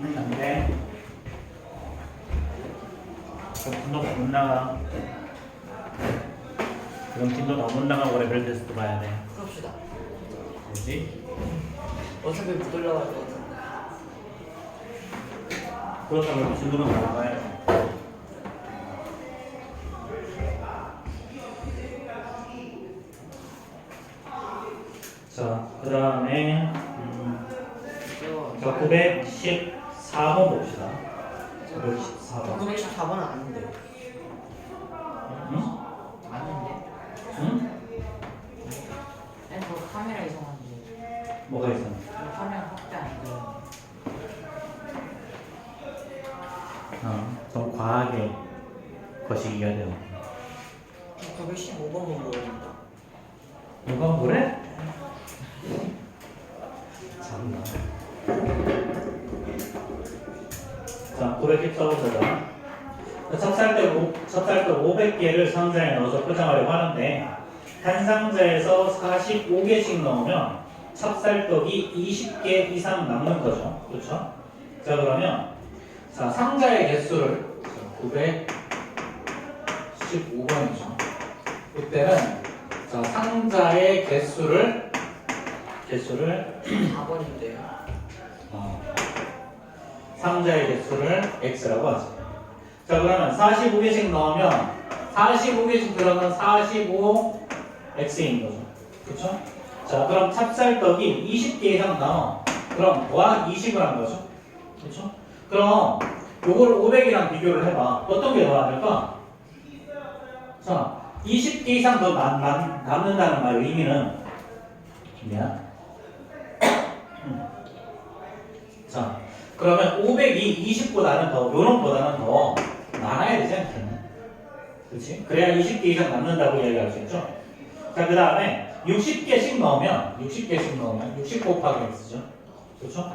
안 돼. 그럼 진도가 못 나가. 그럼 진도가 못 나가고 레벨 테스트 봐야 돼. 그럽시다. 뭐지? 어차피 못 올라갈 것 같은데. 그렇다고 진도가 못 나가야 돼. 자, 그 다음에 자, 914번 봅시다. 914번. 914번은 아닌데. 응? 아닌데? 응? 아니 그 카메라 이상한데 뭐가 있어? 화면 확대 안 돼요. 좀 과하게 거시기가 돼요. 915번 본 거입니다. 누가 그래? 참나. 자, 914호서다. 찹쌀떡 500개를 상자에 넣어서 포장하려고 하는데 한 상자에서 45개씩 넣으면 찹쌀떡이 20개 이상 남는 거죠. 그렇죠? 자, 그러면 자, 상자의 개수를 915번이죠. 이때는 자, 상자의 개수를 4번인데요. 상자의 개수를 x라고 하죠. 자, 그러면 45개씩 넣으면 45개씩 들어가면 45x인 거죠. 그렇죠? 자, 그럼 찹쌀떡이 20개 이상 나와. 그럼 뭐야? 20을 한 거죠. 그렇죠? 그럼 요걸 500이랑 비교를 해봐. 어떤 게 더 많을까? 자, 20개 이상 더 남는다는 말의 의미는 뭐야? 자, 그러면 500이 20보다는 더, 요놈보다는 더 많아야 되지 않겠나? 그렇지? 그래야 20개 이상 남는다고 이야기할 수 있죠? 자, 그 다음에 60개 넣으면 60 곱하기 x죠? 그렇죠?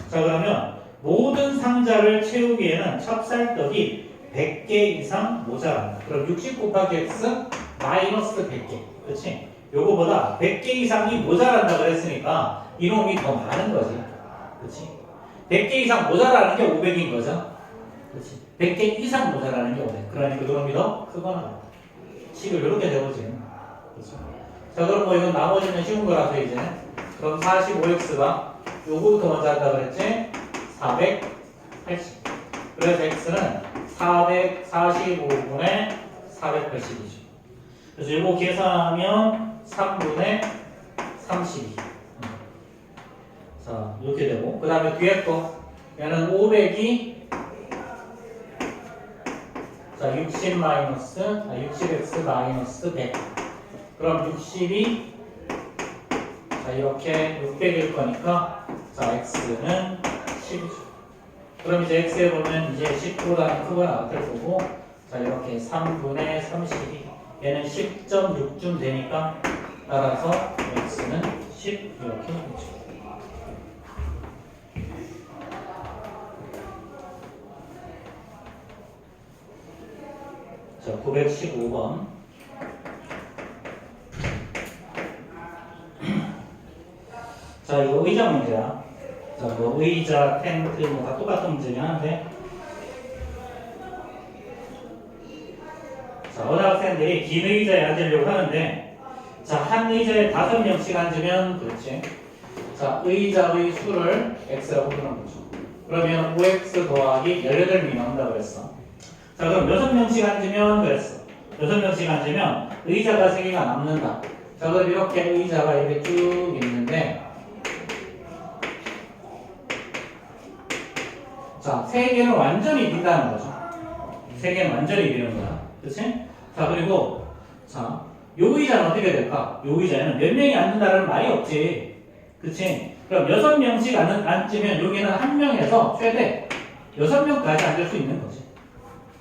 자, 그러면 모든 상자를 채우기에는 찹쌀떡이 100개 이상 모자란다. 그럼 60 곱하기 x 마이너스 100개. 그렇지? 요거보다 100개 이상이 모자란다 그랬으니까 이놈이 더 많은 거지. 그렇지? 100개 이상 모자라는 게 500인 거죠. 그렇지? 100개 이상 모자라는 게 500. 그러니까 그놈이 더 크거나 식을 이렇게 되보지. 그렇죠? 자, 그럼 뭐 이건 나머지는 쉬운 거라서 이제 그럼 45x가 요거부터 먼저 한다 그랬지? 480. 그래서 x는 445분의 480이죠. 그래서 이거 계산하면 3분의 32. 자, 이렇게 되고, 그 다음에 뒤에 거, 얘는 500이, 자, 60 마이너스, 60x 마이너스 100. 그럼 60이, 자, 이렇게 600일 거니까, 자, x는 10이죠. 그럼 이제 x에 보면 이제 10보다는 크거나 같을 거고, 자, 이렇게 3분의 32. 얘는 10.6쯤 되니까, 따라서 x는 10 이렇게 되죠. 자, 915번. 자, 이거 의자 문제야. 자, 뭐 의자, 텐트 뭐 다 똑같은 문제긴 한데. 자, 어느 학생들이 긴 의자에 앉으려고 하는데, 자, 한 의자에 5명씩 앉으면, 그렇지. 자, 의자의 수를 x라고 부르는 거죠. 그러면 5x 더하기 18명이 나온다고 그랬어. 자, 그럼 6명씩 앉으면 그랬어. 6명씩 앉으면 의자가 3개가 남는다. 자, 그럼 이렇게 의자가 이렇게 쭉 있는데, 자, 3개는 완전히 빈다는 거죠. 3개는 완전히 비는 거야. 그치? 자, 그리고, 자, 요 의자는 어떻게 될까? 요 의자에는 몇 명이 앉는다는 말이 없지. 그치? 그럼 6명씩 앉으면 여기는 한 명에서 최대 6명까지 앉을 수 있는 거지.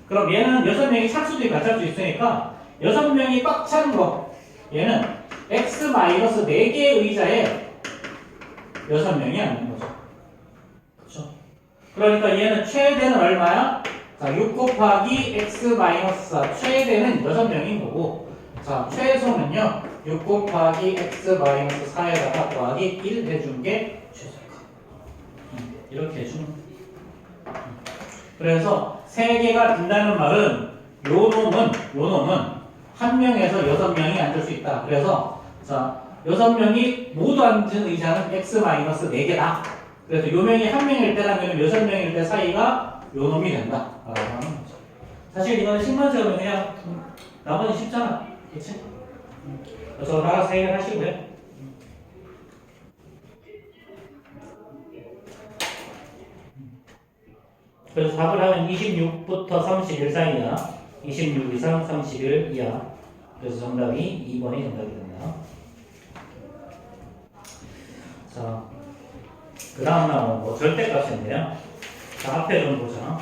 그럼 얘는 6명이 찰 수도 있고 안 찰 수 있으니까 6명이 꽉 찬 거. 얘는 x-4개의 의자에 6명이 앉는 거죠. 그렇죠? 그러니까 얘는 최대는 얼마야? 자, 6 곱하기 x-4 최대는 6명인 거고, 자, 최소는요 6 곱하기 x-4에다가 더하기 1 해준 게 최소값. 이렇게 해주면 그래서 세 개가 빈다는 말은 요 놈은 한 명에서 6명이 앉을 수 있다. 그래서 자 6명이 모두 앉은 의자는 x-4개다. 그래서 요 명이 한 명일 때랑 요 6명일 때 사이가 요 놈이 된다. 라고 하는 거죠. 사실 이거는 식만 세우면 그냥 나머지 쉽잖아. 그치? 그래서 알아서 해결하시고요. 그래서 답을 하면 26부터 31 사이야. 26 이상 31 이하. 그래서 정답이 2번이 정답이 됩니다. 자, 그 다음 나오는 거 절대값인데요. 자, 앞에 좀 보자.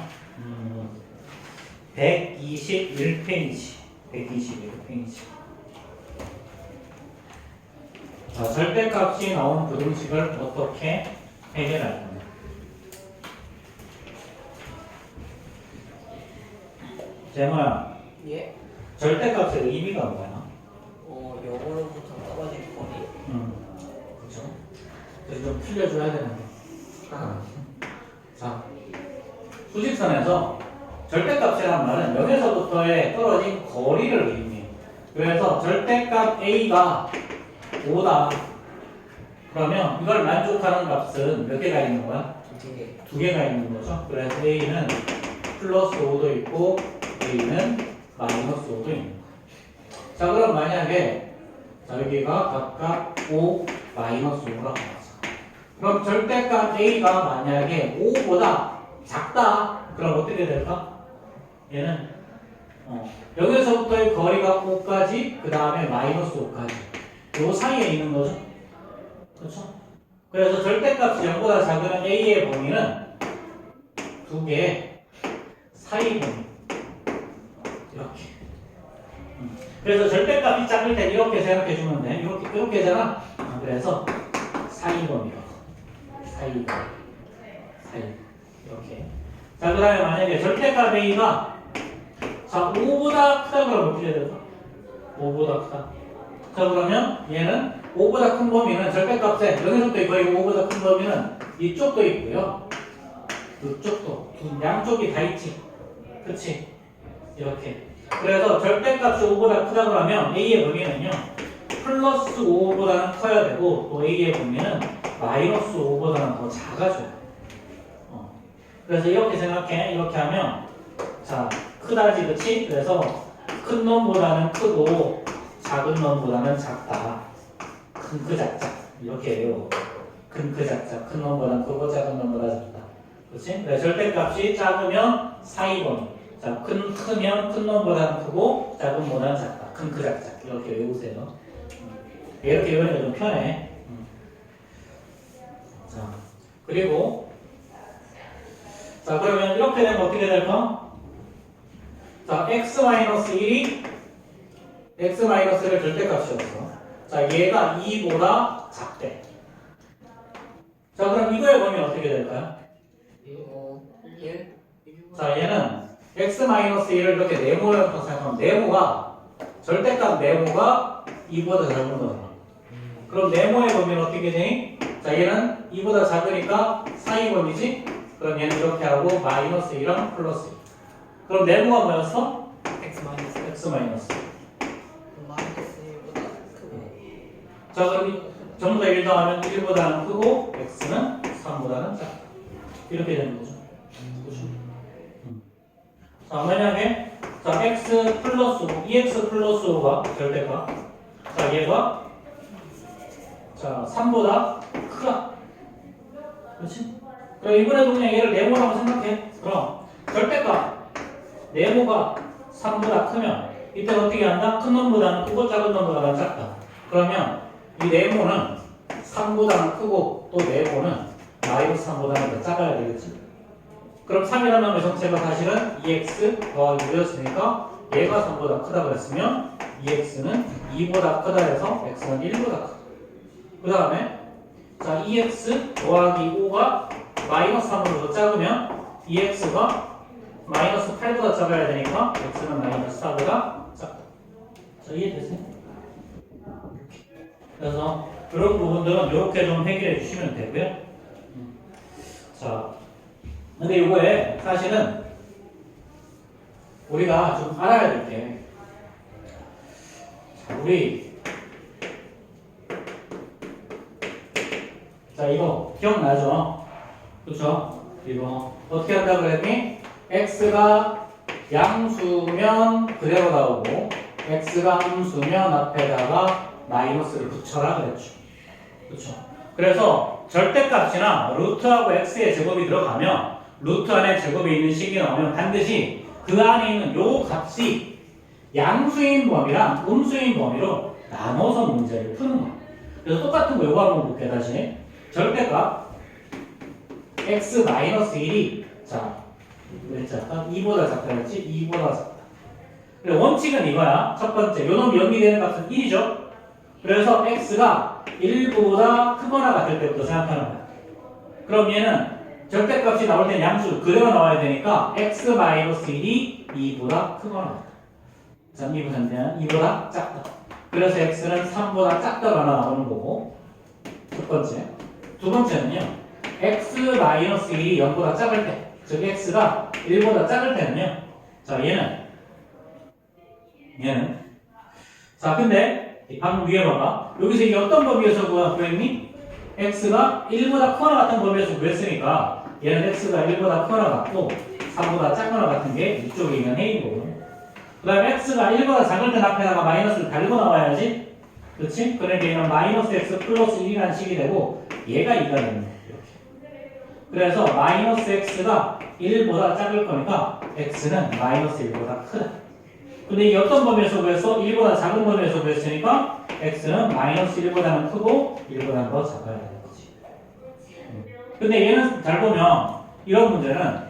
121페이지. 121페이지. 자, 절대값이 나온 부등식을 어떻게 해결할 건가? 재모야, 예? 절대값의 의미가 뭐야? 영어로부터 떨어진 거리. 그렇죠. 그래서 좀 풀려줘야 되는데. 자, 수직선에서 절대값이란 말은 0에서부터의 떨어진 거리를 의미해요. 그래서 절대값 A가 5다. 그러면 이걸 만족하는 값은 몇 개가 있는 거야? 두 개가 있는 거죠. 그래서 A는 플러스 5도 있고 A는 마이너스 5도 있는 거야. 자, 그럼 만약에 자, 여기가 각각 5, 마이너스 5라고 하자. 그럼 절대값 A가 만약에 5보다 작다. 그럼 어떻게 될까? 얘는 여기서부터의 거리가 5까지, 그 다음에 마이너스 5까지. 요 사이에 있는 거죠. 그렇죠? 그래서 절대값이 0보다 작은 A의 범위는 두 개의 사이 범위. 이렇게. 그래서 절대값이 작을 때 이렇게 생각해 주면 돼. 이렇게잖아. 그래서 사이 범위라고. 사이. 이렇게. 자, 그 다음에 만약에 절대값 A가 자, 5보다 크다 그러면 어떻게 될까? 5보다 크다. 자, 그러면 얘는 5보다 큰 범위는 절대값에 여기서부터 거의 5보다 큰 범위는 이쪽도 있고요. 이쪽도. 양쪽이 다 있지. 그치? 이렇게. 그래서 절대값이 5보다 크다 그러면 A의 범위는요. 플러스 5보다는 커야 되고 또 A의 범위는 마이너스 5보다는 더 작아져요. 그래서 이렇게 생각해. 이렇게 하면 자, 크다지, 그치? 그래서 큰 놈보다는 크고 작은 놈보다는 작다. 큰 크 작작 이렇게 해요. 큰 크 작작. 큰 놈보다는 크고 작은 놈보다 작다. 그치? 그래서 절대값이 작으면 사이범위. 자, 크면 큰 놈보다는 크고 작은 놈보다는 작다. 큰 크 작작 이렇게 외우세요. 이렇게 외우니까 좀 편해. 자, 그리고 자, 그러면 이렇게 되면 어떻게 될까? 자, x-1이 x-를 절대값이었어. 자, 얘가 2보다 작대. 자, 그럼 이거의 범위는 어떻게 될까요? 1. 자, 얘는 x-1을 이렇게 네모라고 생각하면 네모가 절대값 네모가 2보다 작은 거잖아. 그럼 네모의 범위는 어떻게 되니? 자, 얘는 2보다 작으니까 사이 범위지? 그럼 얘는 이렇게 하고 마이너스 1이랑 플러스 1. 그럼 네모가 뭐였어? X 마이너스. x 마이너스. 마이너스 1보다 크고. 자, 그럼 전부 다 1 더하면 1보다는 크고 x는 3보다는 작다. 이렇게 되는 거죠. 그렇죠? 자, 만약에 자, x 플러스 5, 2x 플러스 5가 절대값. 자, 얘가 자, 3보다 크다. 그렇지? 그럼 이번에도 그냥 얘를 네모라고 생각해. 그럼 절대값 네모가 3보다 크면 이때 어떻게 한다? 큰 놈보다는 크고 작은 놈보다는 작다. 그러면 이 네모는 3보다는 크고 또 네모는 마이너스 3보다는 더 작아야 되겠지. 그럼 3이라는 놈의 정체가 사실은 2x 더하기 6였으니까 얘가 3보다 크다 그랬으면 2x는 2보다 크다 해서 x는 1보다 크다. 그 다음에 자, 2x 더하기 5가 마이너스 3보다 더 작으면 2x가 마이너스 8보다 작아야 되니까 x는 마이너스 4보다 작다. 자, 이해되세요? 그래서 이런 부분들은 이렇게 좀 해결해 주시면 되고요. 자, 근데 이거에 사실은 우리가 좀 알아야 될 게, 자, 자, 이거 기억나죠? 그쵸? 이거 어떻게 한다고 그랬니? x가 양수면 그대로 나오고 x가 음수면 앞에다가 마이너스를 붙여라 그랬죠. 그쵸? 그래서 절대값이나 루트하고 x의 제곱이 들어가면 루트 안에 제곱이 있는 식이 나오면 반드시 그 안에 있는 요 값이 양수인 범위랑 음수인 범위로 나눠서 문제를 푸는 거야. 그래서 똑같은 거 요거 한번 볼게 다시. 절대값 x-1이 자, 왜 작다? 2보다 작다 그랬지? 2보다 작다. 그래 원칙은 이거야. 첫 번째, 요 놈이 연기되는 값은 1이죠. 그래서 x가 1보다 크거나 같을 때부터 생각하는 거야. 그럼 얘는 절대값이 나올 땐 양수 그대로 나와야 되니까 x-1이 2보다 크거나 같다. 자, 이 부분은 2보다 작다. 그래서 x는 3보다 작다가 하나 나오는 거고. 첫 번째. 두 번째는요. x-1이 0보다 작을 때, 즉 x가 1보다 작을 때는요. 자, 얘는 자, 근데 방금 위에 봐봐. 여기서 이게 어떤 범위에서 구했니? x가 1보다 크거나 같은 범위에서 구했으니까 얘는 x가 1보다 크거나 같고 3보다 작거나 같은 게 이쪽에 있는 해인 거고. 그 다음에 x가 1보다 작을 때 앞에다가 마이너스를 달고 나와야지. 그렇지? 그러니까 얘는 마이너스 x 플러스 1이라는 식이 되고 얘가 2가 되는 거야. 이렇게. 그래서 마이너스 x가 1보다 작을 거니까 x는 마이너스 1보다 크다. 근데 이게 어떤 범위에서 구했어? 1보다 작은 범위에서 구했으니까 x는 마이너스 1보다는 크고 1보다는 더 작아야 되는 거지. 근데 얘는 잘 보면 이런 문제는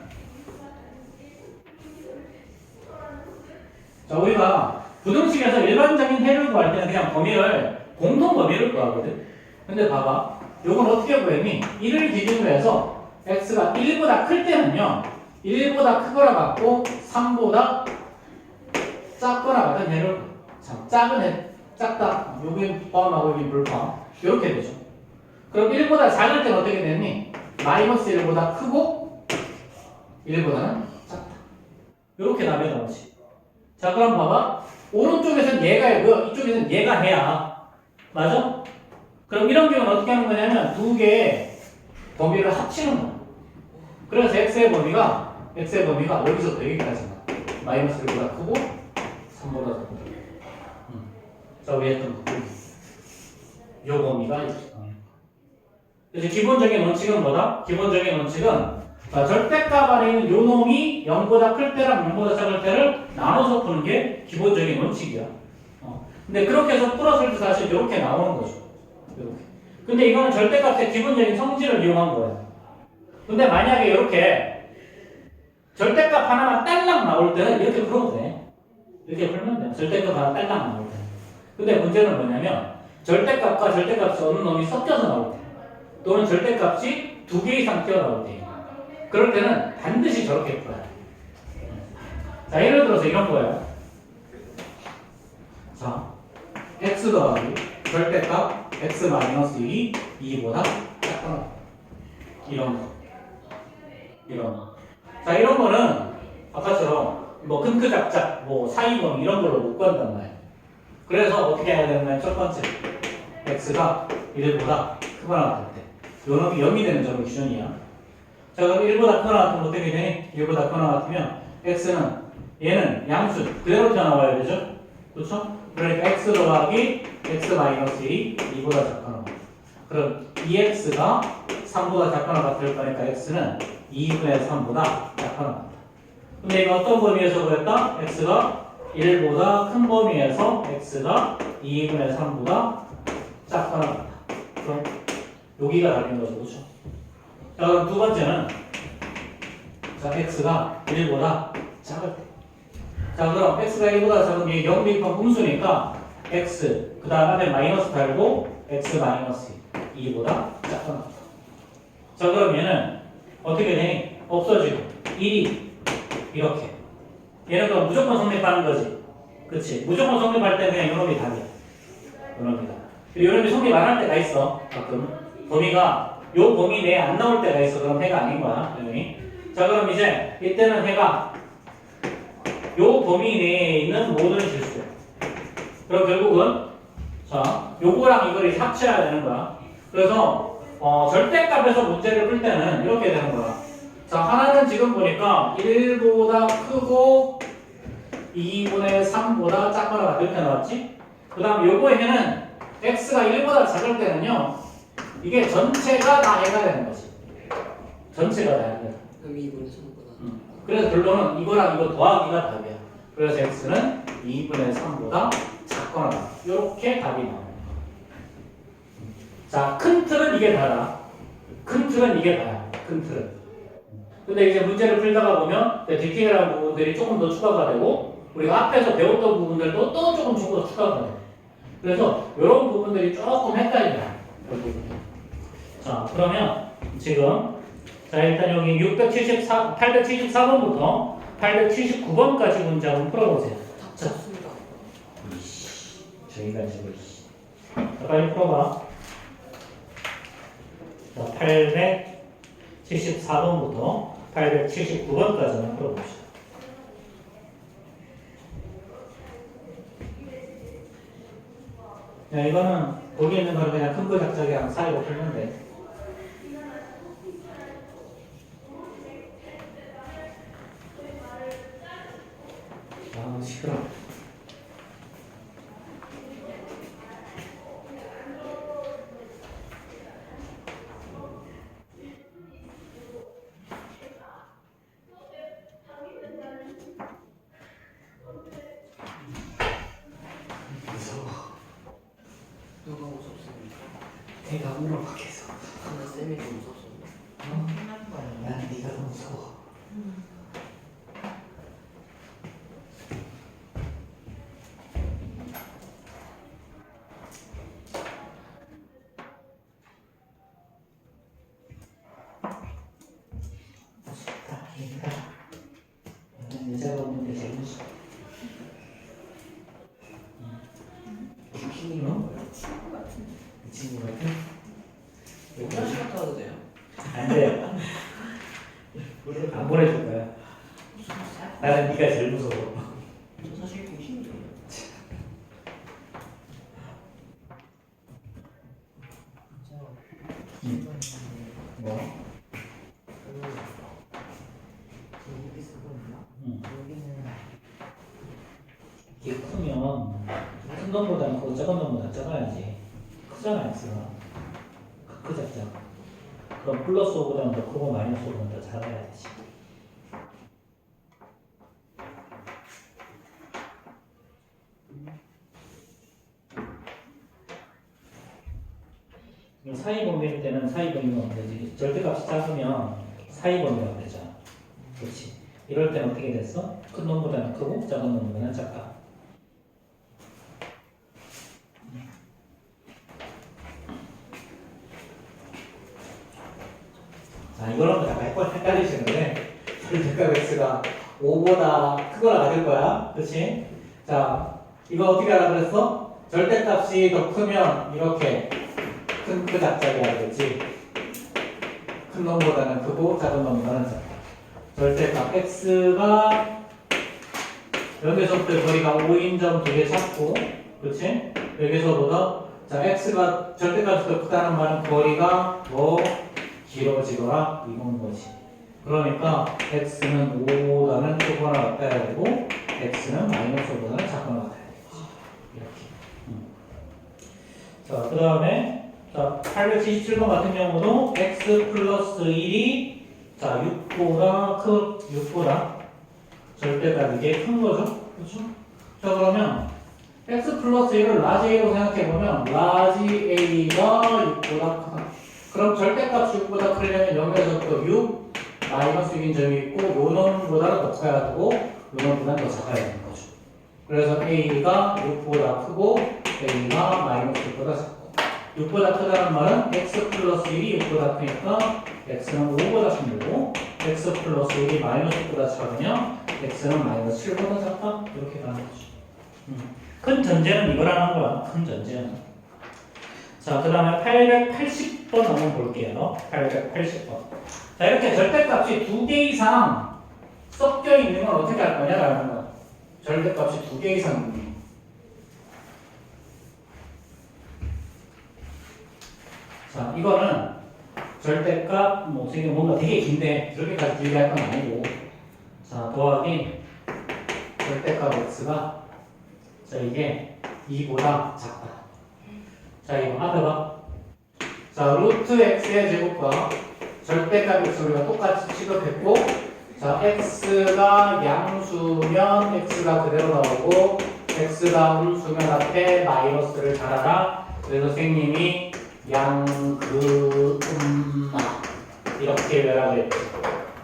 자, 우리가 부등식에서 일반적인 해를 구할 때는 그냥 범위를 공통 범위를 구하거든. 근데 봐봐. 요건 어떻게 구했니? 1을 기준으로 해서 x가 1보다 클 때는요. 1보다 크거나 같고 3보다 작거나 같은 해를 참 작은 해, 작다. 여긴 포함하고 여긴 불포함. 이렇게 되죠. 그럼 1보다 작을 때는 어떻게 되니? 마이너스 1보다 크고 1보다는 작다. 이렇게 답이 나오지. 자, 그럼 봐봐. 오른쪽에서는 얘가 해고요. 이쪽에서는 얘가 해야. 맞아? 그럼 이런 경우는 어떻게 하는 거냐면 두 개의 범위를 합치는 거야. 그래서 x의 범위가 여기서부터 여기까지만 마이너스 1보다 크고 3보다 작고. 자, 위에 했던 거. 요 범위가 이렇게. 그래서 기본적인 원칙은 뭐다? 기본적인 원칙은 자, 절대값 안에 있는 요 놈이 0보다 클 때랑 0보다 작을 때를 나눠서 푸는 게 기본적인 원칙이야. 근데 그렇게 해서 풀었을 때 사실 이렇게 나오는 거죠. 이렇게. 근데 이거는 절대값의 기본적인 성질을 이용한 거예요. 근데 만약에 이렇게 절대값 하나만 딸랑 나올 때는 이렇게 풀어도 돼. 이렇게 풀면 돼. 절대값 하나 딸랑 나올 때. 근데 문제는 뭐냐면 절대값과 절대값이 어느 놈이 섞여서 나올 때 또는 절대값이 2개 이상 튀어나올 때 그럴 때는 반드시 저렇게 풀어야 돼. 자, 예를 들어서 이런 거예요. 자, x 더하기 절대값 x-1이 2보다 작거나 이런 거. 자, 이런 거는 아까처럼 뭐 큼크작작 뭐 사이범 이런 걸로 못 구한단 말이에요. 그래서 어떻게 해야 되냐면 첫 번째 x가 1보다 크거나 같을 때 요 놈이 0이 되는 점이 기준이야. 자, 그럼 1보다 크거나 같으면 어떻게 되니? 1보다 크거나 같으면 x는 얘는 양수 그대로 튀어나와야 되죠? 그렇죠? 그러니까 x 더하기 x-1이 2보다 작거나 같다. 그럼 2x가 3보다 작거나 같을 거니까 x는 2분의 3보다 작거나 같다. 근데 이거 어떤 범위에서 그랬다? x가 1보다 큰 범위에서 x가 2분의 3보다 작거나 같다. 그럼 여기가 답인 거죠. 그렇죠? 자, 그럼 두 번째는 자, x가 1보다 작을 때. 자, 그럼 x가 1보다 작은 게 0 대입한 음수니까 x 그 다음 앞에 마이너스 달고 x-2보다 작거나 같다. 자, 그럼 얘는 어떻게 되니? 없어지고 1이 이렇게. 얘는 그럼 무조건 성립하는 거지. 그렇지? 무조건 성립할 때 그냥 요놈이 답이야. 요놈이 답. 요놈이 성립 안 할 때가 있어. 가끔 범위가 요 범위 내에 안 나올 때가 있어. 그럼 해가 아닌 거야. 여기. 자, 그럼 이제 이때는 해가 요 범위 내에 있는 모든 실수. 그럼 결국은 자, 요거랑 이걸 합쳐야 되는 거야. 그래서 절대값에서 문제를 풀 때는 이렇게 되는 거야. 자, 하나는 지금 보니까 1보다 크고 2분의 3보다 작거나 이렇게 나왔지? 그 다음 요거에는 x가 1보다 작을 때는요, 이게 전체가 다 해가 되는 거지. 전체가 다 해가 돼. 그럼 2분의 3보다. 그래서 결론은 이거랑 이거 더하기가 답이야. 그래서 x는 2분의 3보다 작거나 같다. 이렇게 답이 나옵니다. 자, 큰 틀은 이게 다다. 큰 틀은 이게 다야. 큰 틀은. 근데 이제 문제를 풀다가 보면 디테일한 부분들이 조금 더 추가가 되고 우리가 앞에서 배웠던 부분들도 또 조금 추가가 돼. 그래서 이런 부분들이 조금 헷갈려요. 자, 그러면 지금 자, 일단 여기 874번부터 879번까지 문제 한번 풀어보세요. 다 쳤습니다. 저희가 지금 자, 빨리 풀어봐. 자, 874번부터 879번까지만 풀어봅시다. 야, 이거는 거기 있는 걸 그냥 큰 거 작작이랑 사이로 풀면 돼. 아, 시끄러워. 누가 무섭습니까? 내가 물어봤겠어. 근데 쌤이 더 무섭습니다. 끝난 거예요. 난 네가 더 무서워. 무섭다, 얘가. 나는 여자가 없는 게 제일 무서워. 귀신이 어? 뭐야? 이 친구 같아? 화장실 갔다 와도 돼요? 안 돼. 안 보내줄 거야. 나는 네가 제일 무서워. 저 사실 귀신이에요. 뭐? 여기 쓰거든요. 응. 여기는 이게 크면 큰 놈보다는 크고 작은 놈보다 작아야지. 크잖아, X가. 크 작자. 그럼 플러스 5보다는 더 크고 마이너스 5보다는 더 작아야 되지. 사이 범위일 때는 사이 범위가 안 되지. 절대값이 작으면 사이 범위가 되잖아. 그렇지. 이럴 때는 어떻게 됐어? 큰 놈보다는 크고 작은 놈보다는 작다. 자, 이거는 약간 헷갈리시는데 절대값 x가 5보다 크거나 같을 거야. 그렇지? 자, 이거 어떻게 하라 그랬어? 절대값이 더 크면 이렇게 큰 크 작작이라 그랬지. 큰 놈보다는 크고 작은 놈보다는 작다. 절대값 x가 여기서부터 거리가 5인 점 되게 작고, 그렇지? 여기서보다 자 x가 절대값이 더 크다는 말은 거리가 더 길어지거나 이건 거지. 그러니까 x는 5보다는 크거나 같아야 되고 x는 마이너스 5보다는 작거나 같아야 되겠지. 이렇게. 자, 그 다음에 자 877번 같은 경우도 x 플러스 1이 자 6보다 절대값 이게 큰 거죠. 그렇죠? 자, 그러면 x 플러스 1을 라지 a로 생각해보면 라지 a가 6보다 크다. 그럼 절대값이 6보다 크려면 여기에서부터 6 마이너스 6인 점이 있고 요 놈보다는 더 커야 되고 요 놈보다는 더 작아야 되는 거죠. 그래서 a가 6보다 크고 a가 마이너스 6보다 작고 6보다 크다는 말은 x 플러스 1이 6보다 크니까 x는 5보다 큰 거고 x 플러스 1이 마이너스 6보다 작으면 x는 마이너스 7보다 작다. 이렇게 가는 거죠. 큰 전제는 이거라는 거야. 큰 전제는. 자, 그 다음에 880번 한번 볼게요. 880번. 자, 이렇게 절대값이 2개 이상 섞여 있는 건 어떻게 할 거냐라는 거야. 절대값이 2개 이상 있는 거. 자, 이거는 절대값, 뭐, 되게 뭔가 되게 긴데, 그렇게까지 길게 할 건 아니고. 자, 더하기 절대값 x가, 자, 이게 2보다 작다. 자, 이거 앞에 봐. 자, 루트 x의 제곱과 절대값 x 우리가 똑같이 취급했고, 자, x가 양수면 x가 그대로 나오고, x가 음수면 앞에 마이너스를 달아라. 그래서 선생님이 양그음마 이렇게 외라고 했지.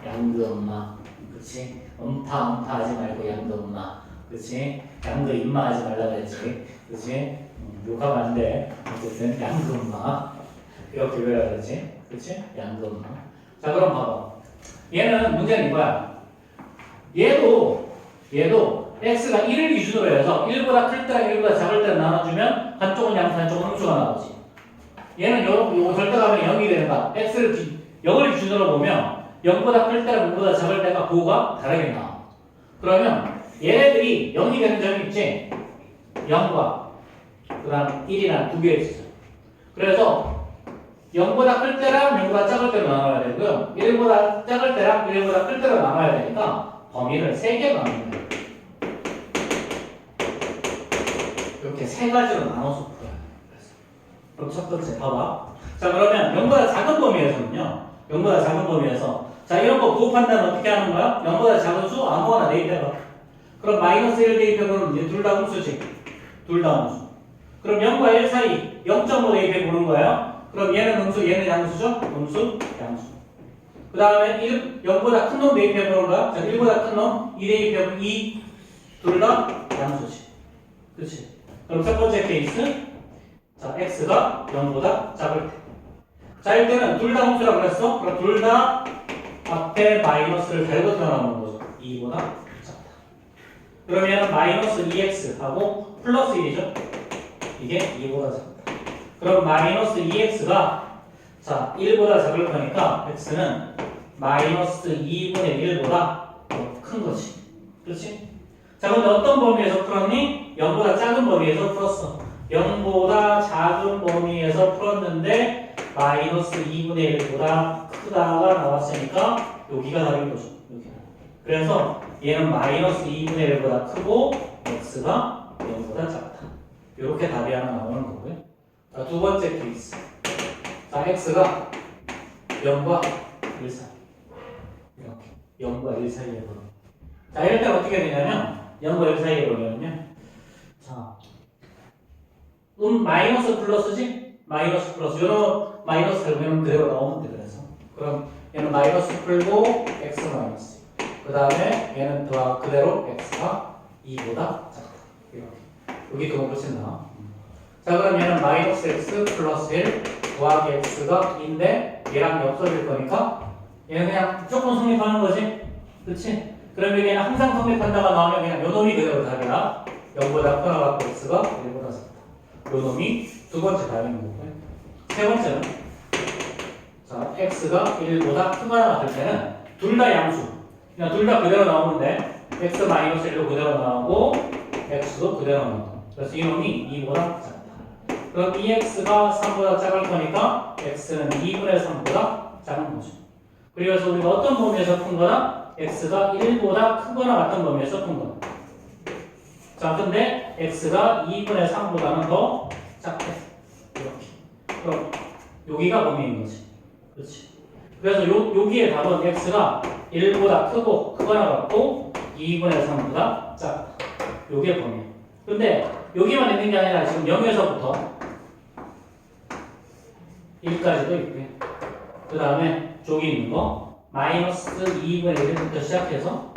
양그음마, 그치? 음타 하지 말고 양그음마, 그치? 양그임마 하지 말라고 했지, 그치? 욕하면 안 돼. 어쨌든 양그음마 이렇게 외워야 되지, 그치? 양그음마. 자, 그럼 봐봐. 얘는 문제는 이거야. 얘도 x가 1을 기준으로 해서 1보다 클 때랑 1보다 작을 때를 나눠주면 한쪽은 양수 한쪽은 음수가 나오지. 얘는 요 절대값은 0이 되는 거야. x를 0을 기준으로 보면 0보다 클 때랑 0보다 작을 때가 부호가 다르게 나와. 그러면 얘네들이 0이 되는 점이 있지. 0과 그 다음 1이라는 두 개가 있어. 그래서 0보다 클 때랑 0보다 작을 때로 나눠야 되고요. 1보다 작을 때랑 1보다 클 때로 나눠야 되니까 범위를 3개로 나누는 거예요. 이렇게 3가지로 나눠서 풀어요. 그럼 첫 번째 봐봐. 자, 그러면 0보다 작은 범위에서는요. 0보다 작은 범위에서 자, 이런 거 부호 판단 어떻게 하는 거야? 0보다 작은 수 아무거나 대입해봐. 그럼 마이너스 1 대입해보면 이제 둘 다 음수지. 둘 다 음수. 그럼 0과 1 사이 0.5 대입해보는 거예요. 그럼 얘는 음수, 얘는 양수죠? 음수, 양수. 그 다음에 0보다 큰 놈 대입해보는 거야. 자, 1보다 큰 놈, 2 대입해보면 2, 둘 다 양수지. 그치? 그럼 첫 번째 케이스. 자, x가 0보다 작을 때. 자, 이때는 둘 다 음수라고 그랬어? 그럼 둘 다 앞에 마이너스를 달고 태어나는 거죠. 2보다 작다. 그러면 마이너스 2x하고 플러스 1이죠? 이게 2보다 작다. 그럼 마이너스 2x가 자 1보다 작을 거니까 x는 마이너스 2분의 1보다 더 큰 거지. 그렇지? 자, 근데 어떤 범위에서 풀었니? 0보다 작은 범위에서 풀었어. 0보다 작은 범위에서 풀었는데 마이너스 2분의 1보다 크다가 나왔으니까 여기가 답인 거죠. 여기. 그래서 얘는 마이너스 2분의 1보다 크고 x가 0보다 작다. 이렇게 답이 하나 나오는 거고요. 자, 두 번째 케이스. 자, x가 0과 1 사이. 이렇게 0과 1 사이에 보면. 자, 이럴 때는 어떻게 되냐면 0과 1 사이에 보면요. 자, 마이너스 플러스지? 마이너스 플러스. 요런 마이너스 들면 그대로 나오면 돼. 그래서. 그럼 얘는 마이너스 풀고 x 마이너스. 그 다음에 얘는 더 그대로 x가 2보다 작다. 이렇게. 여기 또 붙인다. 자, 그럼 얘는 마이너스 x 플러스 1 더하기 x가 2인데 얘랑 없어질 거니까 얘는 그냥 무조건 성립하는 거지. 그치? 그러면 얘는 항상 성립한다가 나오면 그냥 요 놈이 그대로 답이야. 0보다 커나갖고 x가 1보다 작다. 요 놈이 두 번째 답인 거고요. 세 번째는 자, x가 1보다 크거나 같을 때는 둘 다 양수. 그냥 둘 다 그대로 나오는데 x 마이너스 1도 그대로 나오고 x도 그대로 나오고. 그래서 이 놈이 2보다 작다. 그럼 2x가 3보다 작을 거니까 x는 2분의 3보다 작은 거죠. 그래서 우리가 어떤 범위에서 푼 거나 x가 1보다 크거나 같은 범위에서 푼 거나. 자, 근데 x가 2분의 3보다는 더 작대. 이렇게. 그럼 여기가 범위인 거지. 그렇지. 그래서 여기에 답은 x가 1보다 크고 크거나 같고 2분의 3보다 작다. 요게 범위. 근데 여기만 있는 게 아니라 지금 0에서부터 1까지도 있고요. 그 다음에 저기 있는 거 마이너스 2분의 1부터 시작해서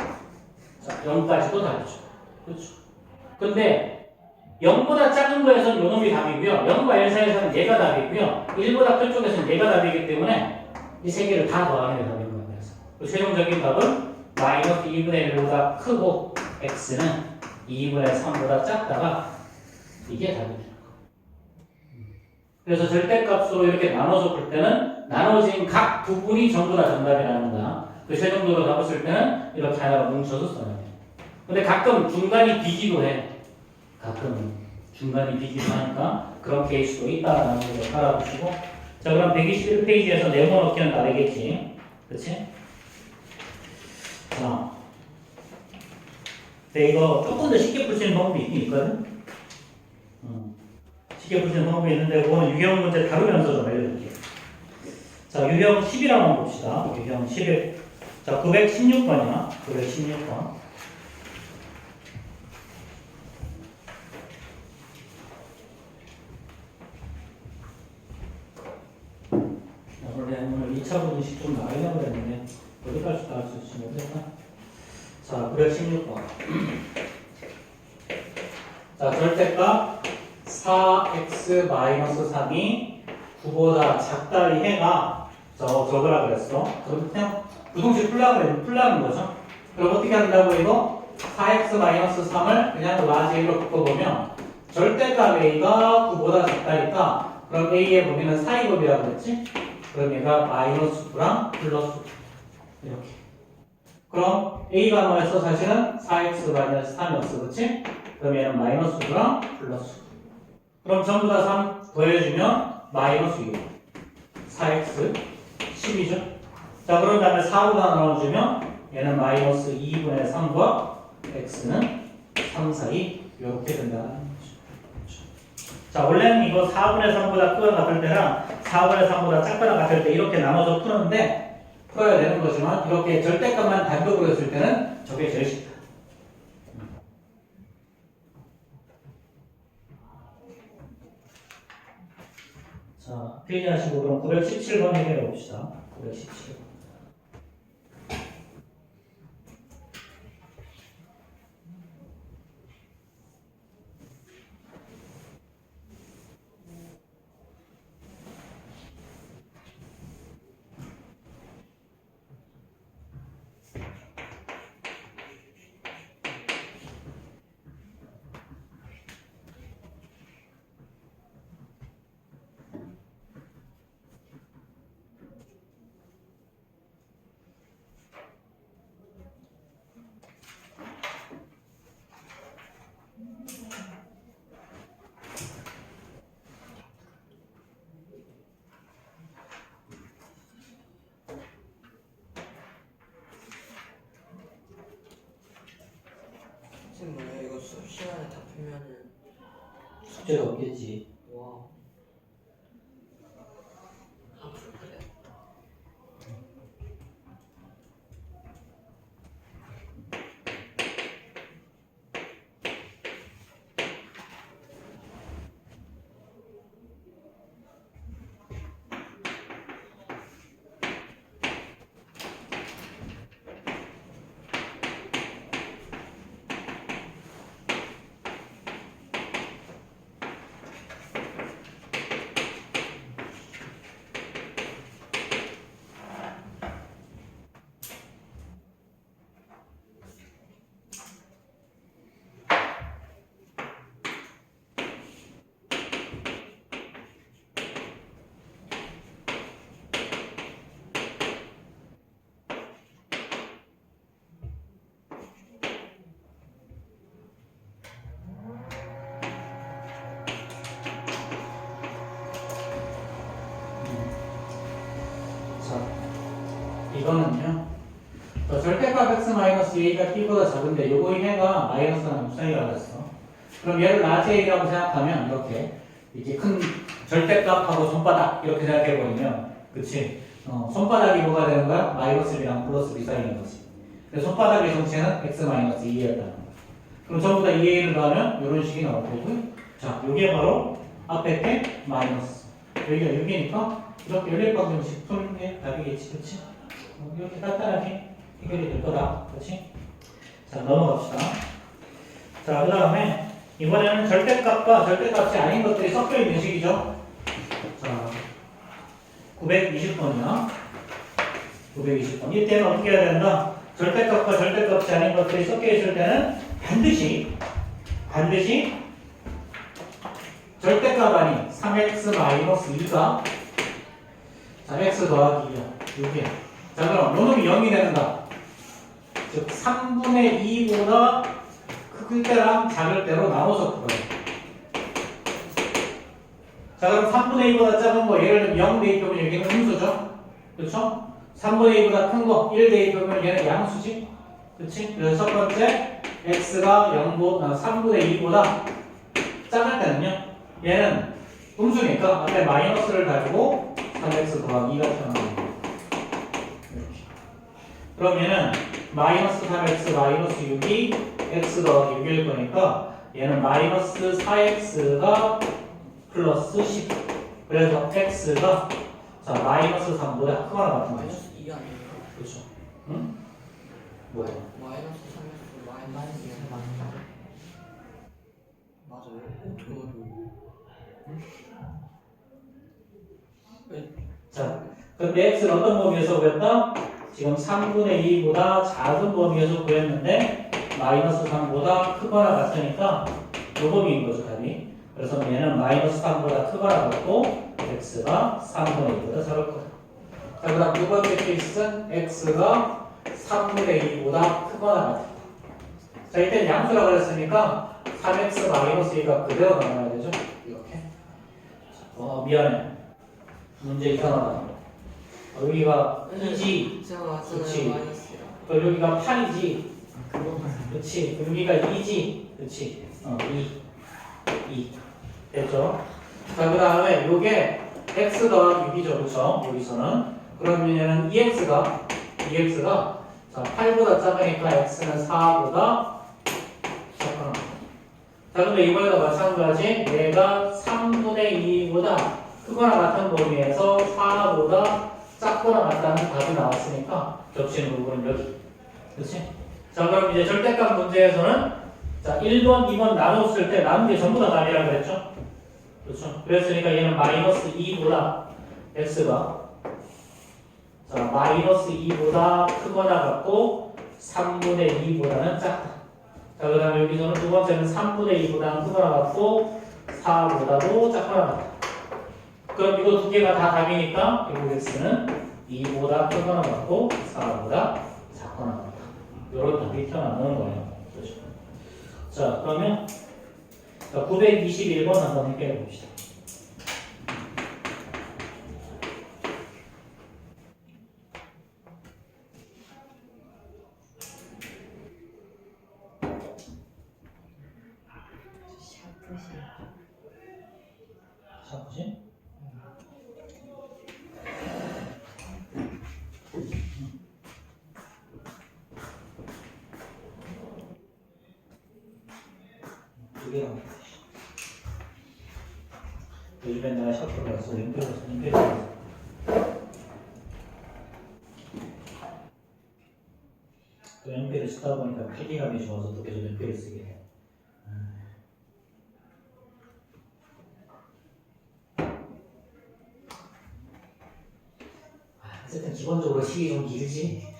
0까지도 다르죠. 그렇죠. 근데 0보다 작은 거에서는 요 놈이 답이고요. 0과 1 사이에서는 얘가 답이고요. 1보다 큰 쪽에서는 얘가 답이기 때문에 이 세 개를 다 더하는 게 답인 거예요. 그래서 최종적인 답은 마이너스 2분의 1보다 크고 x는 2분의 3보다 작다가 이게 답이 돼요. 그래서 절대값으로 이렇게 나눠서 볼 때는 나눠진 각 부분이 전부 다 정답이라는 거야. 그 세 정도로 잡았을 때는 이렇게 하나로 뭉쳐서 써야 돼. 근데 가끔 중간이 비기도 해. 가끔 중간이 비기도 하니까 그런 케이스도 있다라는 걸 알아보시고. 자, 그럼 121페이지에서 네모 넣기는 다르겠지. 그치? 자. 근데 이거 조금 더 쉽게 풀 수 있는 방법이 있긴 있거든? 쉽게 풀 수 있는 방법이 있는데, 그거는 유형 문제 다루면서 좀 알려줄게요. 자, 유형 10이라고 한번 봅시다. 유형 11. 자, 916번이야. 916번. 원래 오늘 2차 부분씩 좀 나가려고 했는데 어디까지 나갈 수 있을지 모르겠다. 자, 916번. 자, 절대값 4x-3이 9보다 작다 이 해가 적으라 그랬어. 그럼 그냥 부동식 풀라는 거죠. 그럼 어떻게 한다고 이거? 4x-3을 그냥 라지 A로 바꿔보면 절대값 A가 9보다 작다니까 그럼 A의 범위는 사이법이라고 그랬지? 그럼 얘가 마이너스 9랑 플러스 9 이렇게. 그럼 A가 뭐였어? 사실은 4x-3이었어. 그치? 그럼 얘는 마이너스 9랑 플러스 9. 그럼 전부 다 3 더해주면 마이너스 6. 4x 10이죠. 자, 그런 다음에 4보다 나눠주면 얘는 마이너스 2분의 3과 x는 3, 4, 2 이렇게 된다는 거죠. 자, 원래는 이거 4분의 3보다 크거나 같을 때랑 4분의 3보다 작거나 같을 때 이렇게 나눠서 푸는데 풀어야 되는 거지만 이렇게 절대값만 단독으로 했을 때는 저게 제일 쉽다. 자, 페이지 하시고 그럼 917번 해결해 봅시다. 917번. 선생님 뭐야 이거 수업 시간에 다 풀면은 숙제가 없겠지. 와. 앞으로 그래. 이거는요. 절대값 x-a가 t보다 작은데 요거 해가 마이너스랑 무쌍이라고 했어. 그럼 얘를 라지 a라고 생각하면 이렇게 큰 절대값하고 손바닥 이렇게 생각해버리면 그치? 손바닥이 뭐가 되는 거야? 마이너스 b랑 플러스 b 사이인 거지. 그래서 손바닥의 정체는 x-2였다는 거야. 그럼 전부 다 2a를 더하면 이런 식이 나올 거고요. 자, 요게 바로 앞에 게 마이너스. 여기가 6이니까 이렇게 연립방정식 푸는 게 답이겠지, 그치? 이렇게 간단하게 해결이 될 거다. 그렇지? 자, 넘어갑시다. 자, 그 다음에 이번에는 절대값과 절대값이 아닌 것들이 섞여 있는 식이죠. 자, 920번이야. 920번. 이때는 어떻게 해야 된다? 절대값과 절대값이 아닌 것들이 섞여 있을 때는 반드시 절대값 아닌 3x-2가 자, x 더하기 2요. 6이야. 자, 그럼 요놈이 0이 되는가? 즉, 3분의 2보다 클 때랑 작을 때로 나눠서 풀어요. 자, 그럼 3분의 2보다 작은 거, 예를 들면 0 대입하면 여기는 음수죠? 그렇죠? 3분의 2보다 큰 거, 1 대입하면 얘는 양수지? 그렇지? 그래서 첫 번째, x가 3분의 2보다 작을 때는요, 얘는 음수니까 앞에 마이너스를 달고 3x 더하기 2가 태어나는 거예요. 이렇게. 그럼 얘는 마이너스 3x 마이너스 6이 x 더하기 6일 거니까 얘는 마이너스 4x가 플러스 10. 그래서 x가 자 마이너스 3보다 크거나 같은 거죠. 마이너스 2 아니에요? 그렇죠. 응? 뭐야? 마이너스 3에서 마이너스 마이너스 2 맞나? 맞아요? 어떻게 알아요? 왜? 자, 근데 x는 어떤 범위에서 구했다? 지금 3분의 2보다 작은 범위에서 구했는데 마이너스 3보다 크거나 같으니까 요 범위인 거죠, 답이. 그래서 얘는 마이너스 3보다 크거나 같고 x가 3분의 2보다 작을 거다. 자, 그 다음 두 번째 케이스는 x가 3분의 2보다 크거나 같다. 자, 이때는 양수라고 그랬으니까 3x 마이너스 2가 그대로 나와야 되죠. 이렇게. 미안해. 문제 이상하다. 여기가 2지. 제가 맞잖아요. 그치. 마이너스요. 그리고 여기가 8이지. 그거만 그렇지. 여기가 2지. 그렇지. 2. 됐죠? 자, 그 다음에 요게 x 더하기 6이죠. 그쵸? 여기서는. 그러면 얘는 2x가 자, 8보다 작으니까 x는 4보다 작거나. 자, 근데 이번에도 마찬가지 얘가 3분의 2보다 크거나 같은 범위에서 4보다 작거나 같다는 답이 나왔으니까 겹치는 부분은 여기. 그렇지? 자, 그럼 이제 절대값 문제에서는 자, 1번, 2번 나눴을 때 남은 게 전부 다 답이라고 그랬죠? 그렇죠? 그랬으니까 얘는 마이너스 2보다 x가 자, 마이너스 2보다 크거나 같고 3분의 2보다는 작다. 자, 그 다음에 여기서는 두 번째는 3분의 2보다 크거나 같고 4보다도 작거나 같다. 그럼 이거 두 개가 다 답이니까 결국 x는 2보다 크거나 같고 4보다 작거나 같다. 이런 답이 튀어나오는 거예요. 그렇죠? 자, 그러면 921번 한번 해결해 봅시다. 샤프시 샤프지? 두 개랑 요즘에 내가 샤프를 갔어. 연필을 갔어. 또 연필을 쓰다 보니까 피디감이 좋아서 또 계속 연필을 쓰게 돼. 어쨌든 기본적으로 식이 좀 길지.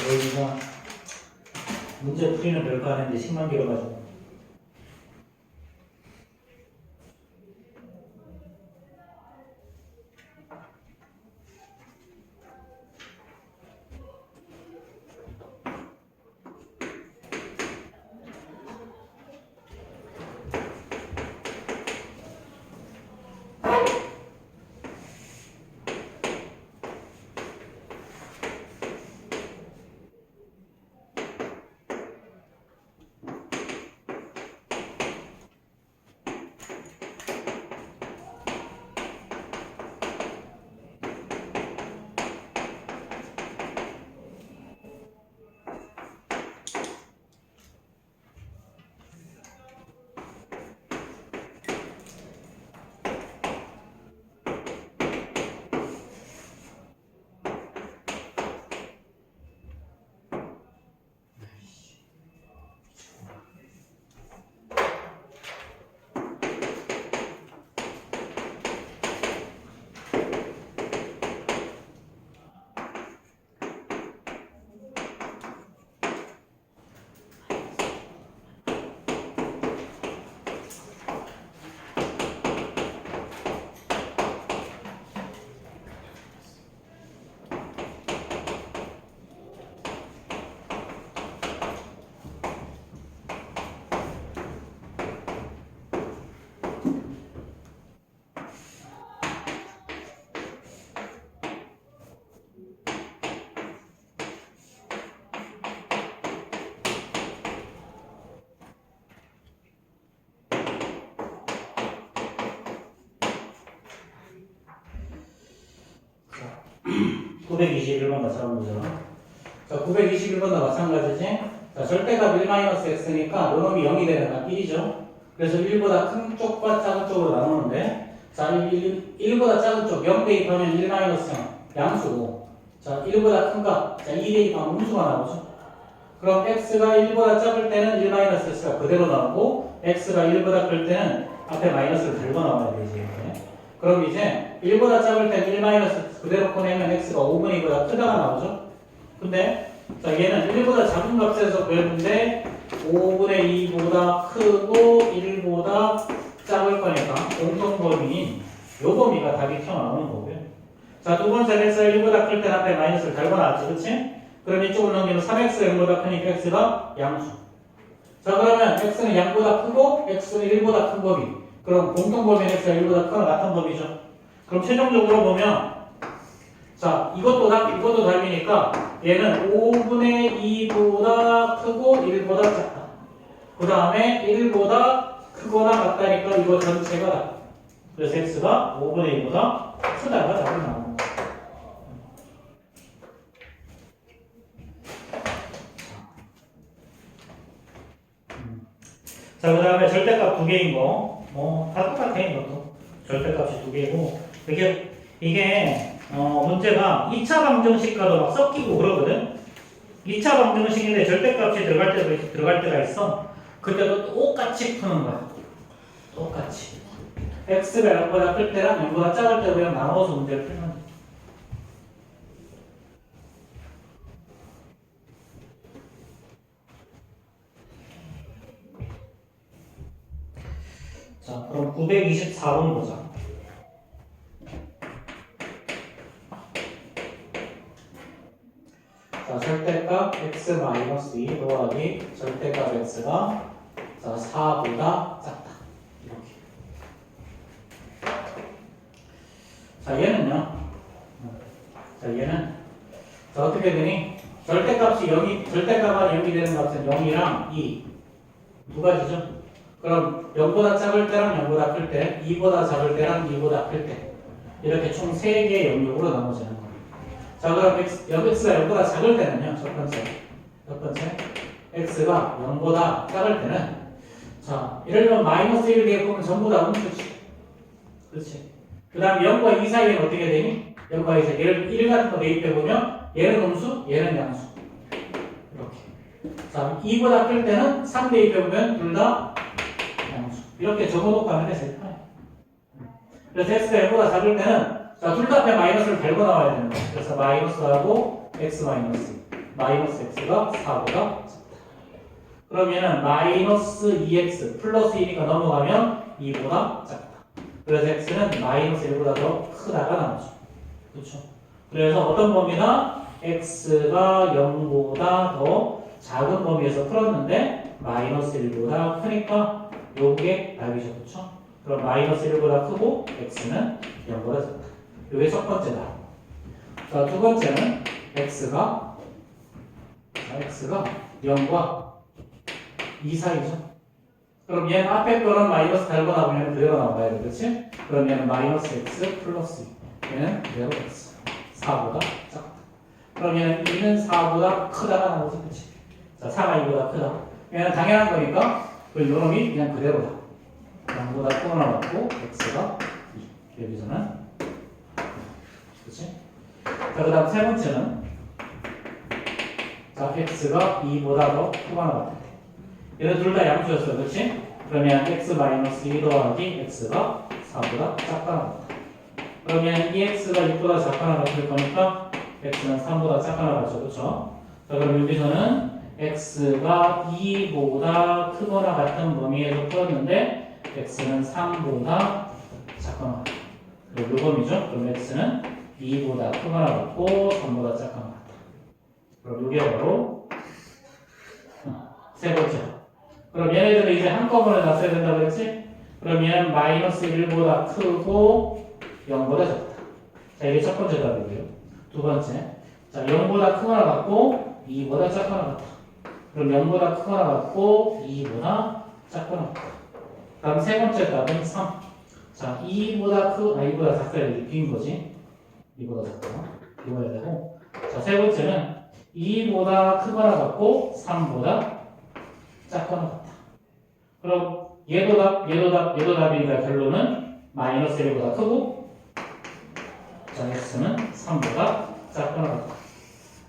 여기가 문제 풀이는 별거 아닌데 10만 길어가지고. 921번과 작은 거죠. 자, 921번도 마찬가지지. 자, 절대값 1-x니까 요 놈이 0이 되는 값 1이죠. 그래서 1보다 큰 쪽과 작은 쪽으로 나누는데, 자, 1보다 작은 쪽 0 대입하면 1-0 양수고, 자, 1보다 큰 값, 자, 2 대입하면 음수가 나오죠. 그럼 x가 1보다 작을 때는 1-x가 그대로 나오고, x가 1보다 클 때는 앞에 마이너스를 달고 나와야 되지. 이렇게. 그럼 이제 1보다 작을 때는 1- 그대로 꺼내면 x가 5분의 2보다 크다가 나오죠. 근데 자, 얘는 1보다 작은 값에서 구했는데 5분의 2보다 크고 1보다 작을 거니까 공통 범위인 요 범위가 답이 튀어나오는 거고요. 자, 두 번째 x가 1보다 클 때 앞에 마이너스를 달고 나왔지, 그치? 그럼 이쪽으로 넘기면 3x가 0보다 크니까 x가 양수. 자, 그러면 x는 양보다 크고 x는 1보다 큰 범위. 그럼 공통 범위는 x가 1보다 크거나 같은 범위죠. 그럼 최종적으로 보면 자, 이것도 답이니까 얘는 5분의 2보다 크고 1보다 작다. 그 다음에 1보다 크거나 같다니까 이거 전체가 답. 그래서 x가 5분의 2보다 크다가 답이 나오는 거야. 자, 그 다음에 절대값 두 개인 거. 다 똑같아, 이것도. 절대값이 두 개고. 이게 문제가 2차 방정식과도 막 섞이고 그러거든. 2차 방정식인데 절대값이 들어갈 때가 있어. 그때도 똑같이 푸는 거야. 똑같이. x가 0보다 클 때랑 0보다 작을 때 그냥 나눠서 문제를 풀면 돼. 자, 그럼 924번 보자. 자, 절대값 x-2 더하기 절대값 x가 자, 4보다 작다. 이렇게. 자, 얘는요. 자, 얘는 자, 어떻게 되니? 절대값이 0이 절대값과 0이 되는 값은 0이랑 2 두 가지죠. 그럼 0보다 작을 때랑 0보다 클 때, 2보다 작을 때랑 2보다 클 때 이렇게 총 3개의 영역으로 나눠지는 거예요. 자, 그럼 x가 0보다 작을 때는요. 첫 번째 x가 0보다 작을 때는 자, 예를 들면 마이너스 1 대입하면 전부 다 음수지. 그렇지. 그 다음 0과 2 사이에는 어떻게 되니? 0과 2 사이 예를 1 같은 거 대입해보면 얘는 음수, 얘는 양수. 이렇게. 자, 2보다 클 때는 3 대입해보면 둘 다 양수. 이렇게 적어놓고 하면 돼, 제일 편해. 그래서 x가 0보다 작을 때는 자, 둘 다 앞에 마이너스를 달고 나와야 되는 거야. 그래서 마이너스하고 x 마이너스 x가 4보다 작다. 그럼 얘는 마이너스 2x 플러스 2니까 넘어가면 2보다 작다. 그래서 x는 마이너스 1보다 더 크다가 나오죠. 그렇죠? 그래서 어떤 범위나 x가 0보다 더 작은 범위에서 풀었는데 마이너스 1보다 크니까 요게 답이죠. 그렇죠? 그럼 마이너스 1보다 크고 x는 0보다 작다. 요게 첫 번째다. 자, 두 번째는 x가 0과 2 사이죠. 그럼 얘는 앞에 거는 마이너스 달고 나오면 그대로 나와야 돼. 그렇지? 그럼 얘는 마이너스 x 플러스 2. 얘는 그대로 x. 4보다 작다. 그럼 얘는 2는 4보다 크다가 나오지. 그렇지? 자, 4가 2보다 크다. 얘는 당연한 거니까 그 요놈이 그냥 그대로다. 0보다 크고 나왔고 x가 2. 여기서는 그렇지? 자, 그 다음 세 번째는 자, x가 2보다 더 크거나 같을 때 얘는 둘 다 양수였어. 그렇지? 그러면 x-2 더하기 x가 4보다 작거나 같다. 그러면 2x가 6보다 작거나 같을 거니까 x는 3보다 작거나 같죠. 그렇죠? 자, 그럼 여기서는 x가 2보다 크거나 같은 범위에서 풀었는데 x는 3보다 작거나 같다. 그리고 요 범위죠. 그럼 x는 2보다 크거나 같고 3보다 작거나 같다. 그럼 이게 바로 세 번째. 그럼 얘네들은 이제 한꺼번에 다 써야 된다고 그랬지? 그럼 얘는 마이너스 1보다 크고 0보다 작다. 자, 이게 첫 번째 답이고요. 두 번째. 자, 0보다 크거나 같고 2보다 작거나 같다. 그럼 0보다 크거나 같고 2보다 작거나 같다. 다음 세 번째 답은 3. 자, 2보다 작다 이렇게 빈 거지. 2보다 작다. 이거야 되고. 자, 세 번째는 2보다 크거나 같고 3보다 작거나 같다. 그럼 얘도 답이니까 결론은 마이너스 1보다 크고 자, x는 3보다 작거나 같다.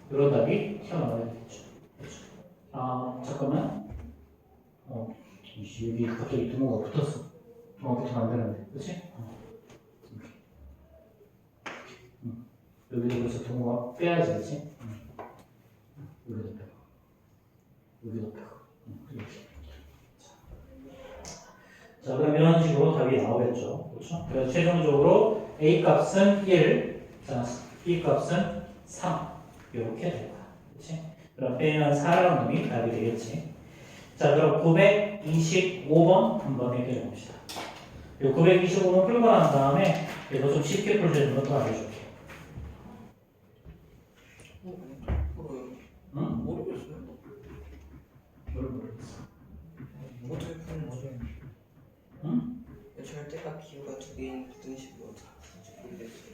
이런 답이 튀어나와야 되겠죠. 그렇죠. 아, 잠깐만. 여기 갑자기 등호가 붙었어. 등호가 붙으면 안 되는데, 그렇지? 여기도 그래서 등호가 빼야지, 그렇지? 여기도 빼고, 여기도 빼고, 이렇게. 자, 그럼 이런 식으로 답이 나오겠죠, 그렇죠? 그래서 최종적으로 a 값은 1, 자, b 값은 3 이렇게 될 거야, 그렇지? 그럼 빼면 4라는 놈이 답이 되겠지. 자, 그럼 925번 한번 해결해 봅시다. 이 925번 풀고 난 다음에 이거 좀 쉽게 풀 수 있는 것도 알려줄게. 모르요. 응? 모르겠어요. 뭘 모르겠어. 어떻게 푸는지. 응? 절대값 기호가 두 개인 부등식이 어떻게 푸는지 모르겠어요.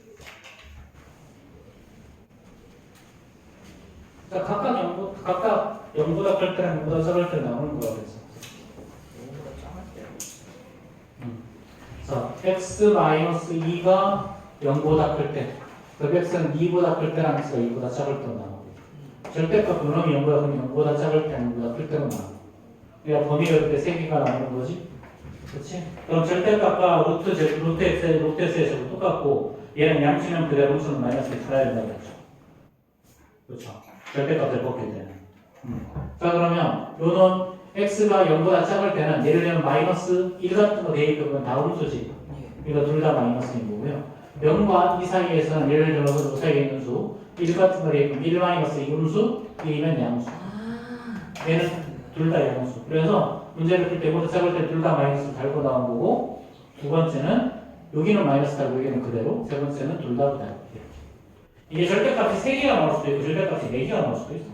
자, 각각 0보다 클 때랑 0보다 작을 때 나오는 거야, 그래서. 0보다 작을 때. 자, x-2가 0보다 클 때, 그 x는 2보다 클 때랑 x가 2보다 작을 때 나오고, 절대값 요놈이 0보다 크면 0보다 작을 때, 0보다 클 때로 나오고, 그러니까 범위가 그때 3개가 나오는 거지, 그렇지? 그럼 절대값과 루트 x에서 똑같고, 얘는 양수면 그대로 음수는 마이너스 살아야 된다고 했죠. 그렇죠? 절대값을 뽑게 되는. 자, 그러면 요놈 x가 0보다 작을 때는 예를 들면 마이너스 1 같은 거 대입해보면 다 음수지. 그러니까 둘 다 마이너스인 거고요. 0과 2 사이에서는 예를 들어서 그 사이에 있는 수 1 같은 거 대입하면 1 마이너스 2 음수, 1이면 양수. 얘는 둘 다 양수. 그래서 문제를 풀 때 0보다 작을 때 둘 다 마이너스 달고 나온 거고, 두 번째는 여기는 마이너스 달고 여기는 그대로, 세 번째는 둘 다 그대로. 이게 절대값이 3개가 나올 수도 있고 절대값이 4개가 나올 수도 있어.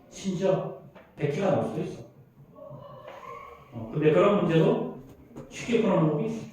심지어 100개가 나올 수도 있어. 근데 그런 문제도 쉽게 푸는 방법이 있어.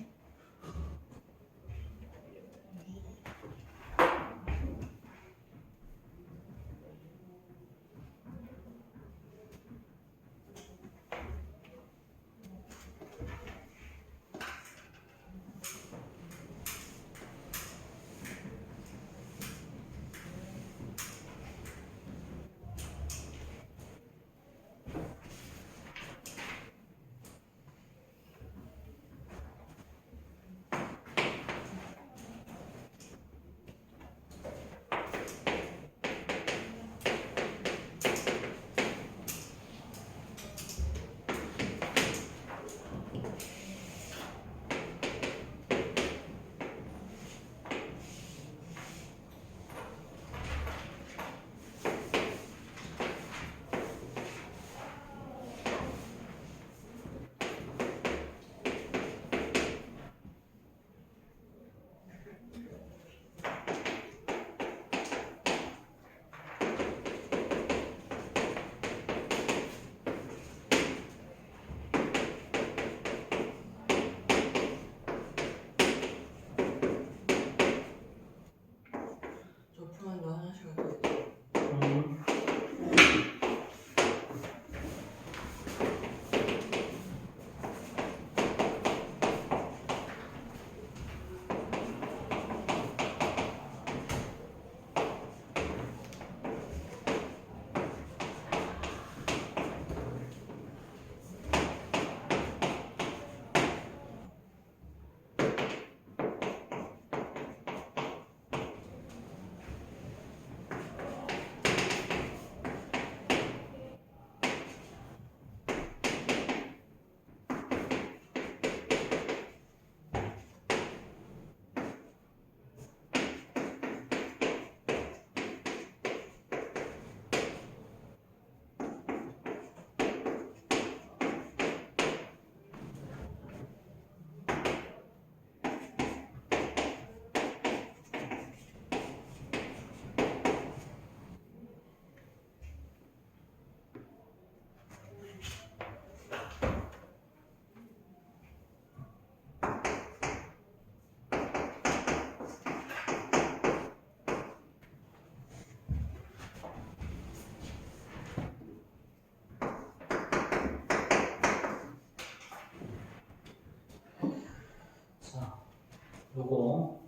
요거.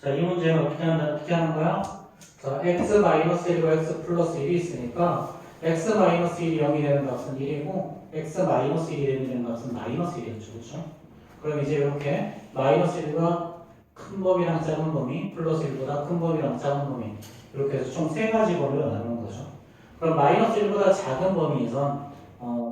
자, 이 문제는 어떻게 하는 거야? 자, x-1과 x 플러스 1이 있으니까 x-1이 0이 되는 값은 1이고 x-1이 되는 값은 마이너스 1이었죠. 그렇죠? 그럼 이제 이렇게 마이너스 1과 큰 범위랑 작은 범위 플러스 1보다 큰 범위랑 작은 범위 이렇게 해서 총 세 가지 범위로 나누는 거죠. 그럼 마이너스 1보다 작은 범위에선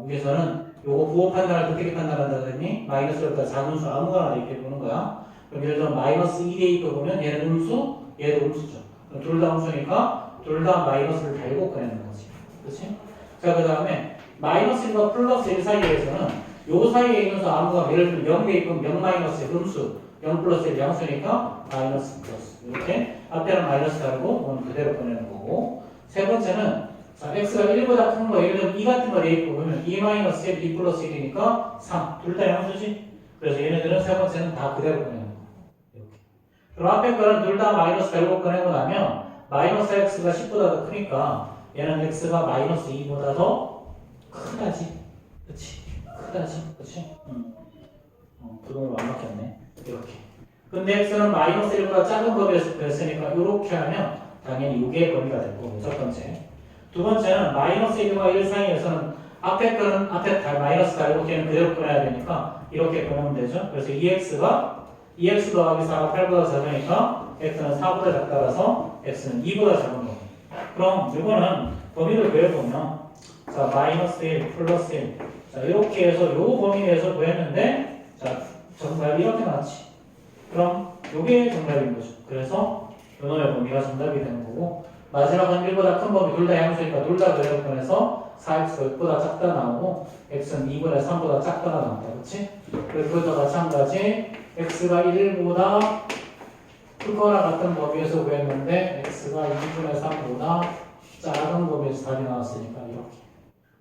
위에서는 요거 부호 판단을 어떻게 판단한다 그랬니? 마이너스 1보다 작은 수 아무거나 이렇게 보는 거야. 그럼 예를 들어 마이너스 2대 2 보면 얘는 음수, 얘도 음수죠. 둘 다 음수니까 둘 다 마이너스를 달고 꺼내는 거지. 그렇지? 자, 그 다음에 마이너스 1과 플러스 1 사이에서는 요 사이에 있는 수 아무거나 예를 들면 0 대입은 0 마이너스 음수 0 플러스 1 양수니까 마이너스 플러스 이렇게 앞에는 마이너스 달고 오늘 그대로 보내는 거고 세 번째는 자, x가 1보다 큰 거 예를 들면 2 같은 거 대입 보면 2 마이너스 1, 2 플러스 1이니까 3 둘 다 양수지 그래서 얘네들은 세 번째는 다 그대로 보내는 거 이렇게 그럼 앞에 거는 둘 다 마이너스 달고 꺼내고 나면 마이너스 x가 10보다 더 크니까 얘는 x가 마이너스 2보다 더 크다지 그치 크다지 그치 부동을 완벽했네 이렇게. 근데 x는 마이너스 1보다 작은 범위에서 됐으니까 이렇게 하면 당연히 이게 범위가 될 거고 첫 번째. 두 번째는 마이너스 1과 1 사이에서는 앞에 거는 앞에 마이너스 달고 걔는 그대로 꺼내야 되니까 이렇게 보내면 되죠. 그래서 2x 더하기 4가 8보다 작으니까 x는 4보다 작다라서 x는 2보다 작은 범위. 그럼 이거는 범위를 그려보면 자 마이너스 1 플러스 1 자 이렇게 해서 요 범위 내에서 구했는데 자 정답이 이렇게 나왔지. 그럼 이게 정답인 거죠. 그래서 요놈의 범위가 정답이 되는 거고 마지막은 1보다 큰 범위 둘 다 양수니까 둘 다 그대로 꺼내서 4x가 6보다 작다 나오고 x는 2보다 3보다 작다 나온다. 그렇지? 그리고 그것도 마찬가지 x가 1보다 크거나 같은 범위에서 구했는데 x가 2분의 3보다 작은 범위에서 답이 나왔으니까 이렇게.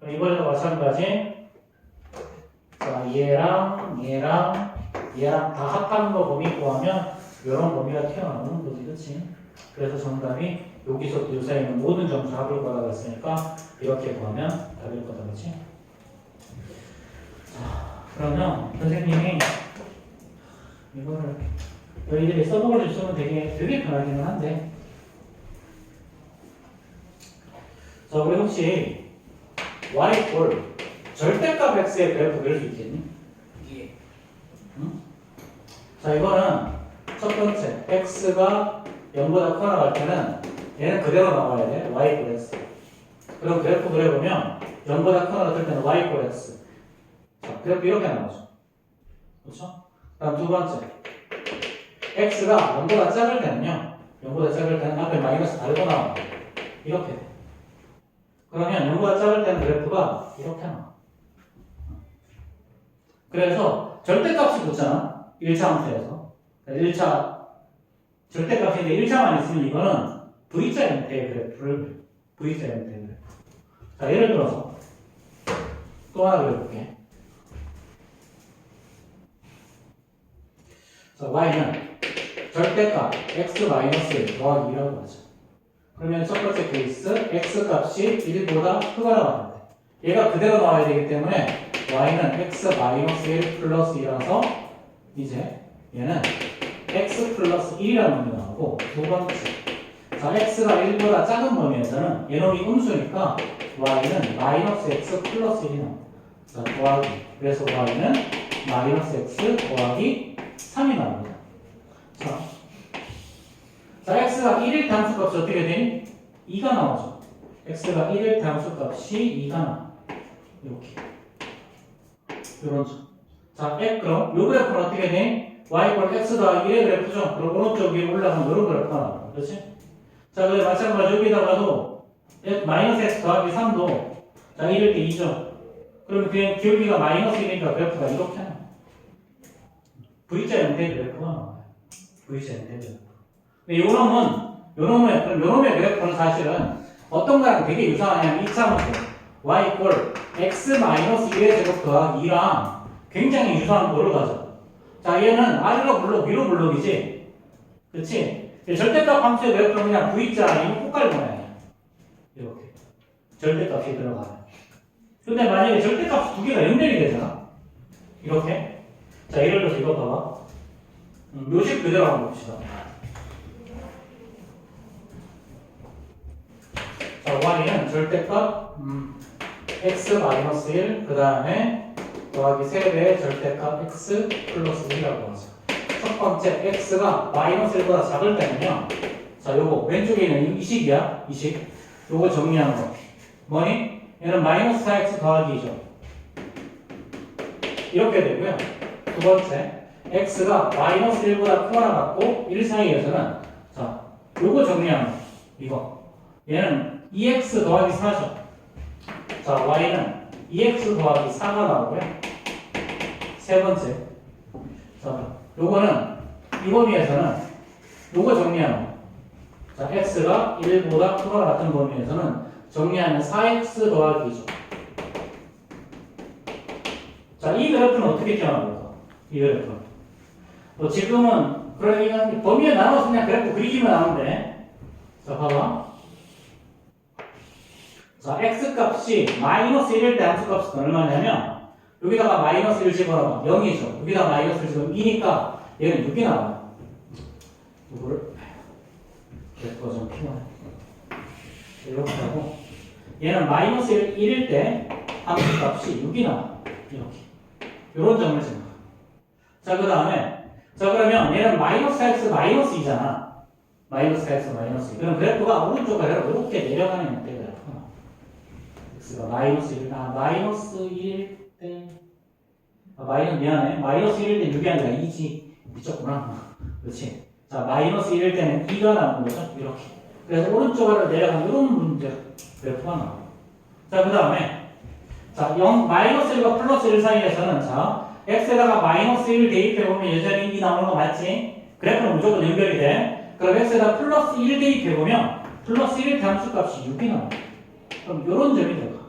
그럼 이번에도 마찬가지 자 얘랑 다 합하는 거 범위 구하면 이런 범위가 튀어나오는 거지, 그렇지? 그래서 정답이 여기서부터 요 사이에 있는 모든 점수 합을 거라고 했으니까 이렇게 구하면 답일 거다, 그렇지? 자, 그러면 선생님이 이거를 너희들이 써먹을 수 있으면 되게 편하기는 한데 자, 우리 혹시 y 절대값 x의 그래프 그릴 수 있겠니? 예. 응? 자, 이거는 첫 번째 x가 0보다 커 나갈 때는 얘는 그대로 나와야 돼. y = x. 그럼 그래프 그려보면 0보다 커 나갈 때는 y = x. 자, 그래프 이렇게 나오죠. 그렇죠? 다음 두 번째 x가 0보다 작을 때는요. 0보다 작을 때는 앞에 마이너스 달고 나와요. 이렇게 돼. 그러면 0보다 작을 때는 그래프가 이렇게 나와. 그래서 절대값이 붙잖아. 1차 함수에서. 1차 절대값인데 1차만 있으면 이거는 V자 형태의 그래프를 V자 형태의 그래프. 자, 예를 들어서 또 하나 그려볼게. 자, y는 절대값 x-1 더하기 2라고 하죠. 그러면 첫 번째 케이스 x값이 1보다 크거나 같은데 얘가 그대로 나와야 되기 때문에 y는 x-1 플러스 2라서 이제 얘는 x 플러스 1이라는 놈이 나오고 두 번째 자 x가 1보다 작은 범위에서는 얘놈이 음수니까 y는 마이너스 x 플러스 1이 나옵니다. 자 더하기 그래서 y는 마이너스 x 더하기 3이 나옵니다. 자 x가 1일 때 함수값이 어떻게 되니? 2가 나오죠. x가 1일 때 함수값이 2가 나와. 이렇게 이런 점. 자, 그럼 요 그래프는 어떻게 되니? y = x 더하기 1의 그래프죠. 그럼 오른쪽 위에 올라가면 이런 그래프가 나와. 그렇지? 자, 그리고 마찬가지로 여기다가도 마이너스 x 더하기 3도 자, 1일 때 2죠. 그러면 그냥 기울기가 마이너스 1이니까 그래프가 이렇게 나와. V자 형태의 그래프가 나와요. V자 형태의 그래프. 근데 요놈의 그래프는 사실은 어떤 거랑 되게 유사하냐면 2차 문제 y = x-1의 제곱 더하기 2랑 굉장히 유사한 거로 가죠. 자, 얘는 아래로 블록, 위로 블록이지. 그렇지? 절대값 함수의 그래프는 그냥 V자 아니면 꽃갈 모양이야. 이렇게. 절대값이 들어가요. 근데 만약에 절대값이 두 개가 연결이 되잖아. 이렇게. 자, 예를 들어서 이거 봐봐. 요식 그대로 한번 봅시다. 자, y는 절대값 x-1, 그 다음에 더하기 3배의 절대값 x 플러스 1이라고 하죠. 첫 번째 x가 마이너스 1보다 작을 때는요. 자, 요거 왼쪽에 있는 이 식이야. 이 식. 요거 정리하는 거. 뭐니? 얘는 마이너스 4x 더하기 2죠. 이렇게 되고요. 두 번째 x가 마이너스 1보다 크거나 같고 1 사이에서는 자, 요거 정리하는 거. 이거. 얘는 2x 더하기 4죠. 자, y는 2x 더하기 4가 나오고요. 세 번째. 자, 요거는 이 범위에서는 요거 정리하는 거. 자, x가 1보다 크거나 같은 범위에서는 정리하면 4x 더하기 2죠. 자, 이 그래프는 어떻게 기억합니까? 이 그래프. 지금은 그러니까 범위에 나눠서 그냥 그래프 그리기만 하는데, 자, 봐봐. 자, x 값이 마이너스 1일 때 함수 값은 얼마냐면 여기다가 마이너스 1 집어넣으면 0이죠. 여기다가 마이너스 1 집어넣으면 2니까 얘는 6이 나와요. 이거를 그래프가 좀 피곤해. 이렇게 하고 얘는 마이너스 1일 때 함수 값이 6이 나와요. 이렇게. 요런 점을 생각. 자, 그 다음에 자, 그러면 얘는 마이너스 x 마이너스 2잖아. 마이너스 x 마이너스 2. 그럼 그래프가 오른쪽 아래로 이렇게 내려가는 형태가 그래프가. x가 마이너스 1, 마이너스 1일 때 미안해. 마이너스 1일 때 6이 아니라 2지. 미쳤구나. 그렇지. 자, 마이너스 1일 때는 2가 나오는 거죠. 이렇게. 그래서 오른쪽 아래로 내려가는 이런 문제 그래프가 나와요. 자, 그 다음에 자, 0, 마이너스 1과 플러스 1 사이에서는 자, x에다가 마이너스 1 대입해보면 여전히 2 나오는 거 맞지? 그래프는 무조건 연결이 돼. 그럼 x에다 플러스 1 대입해보면 플러스 1의 함수 값이 6이 나와요. 그럼 요런 점이 들어가.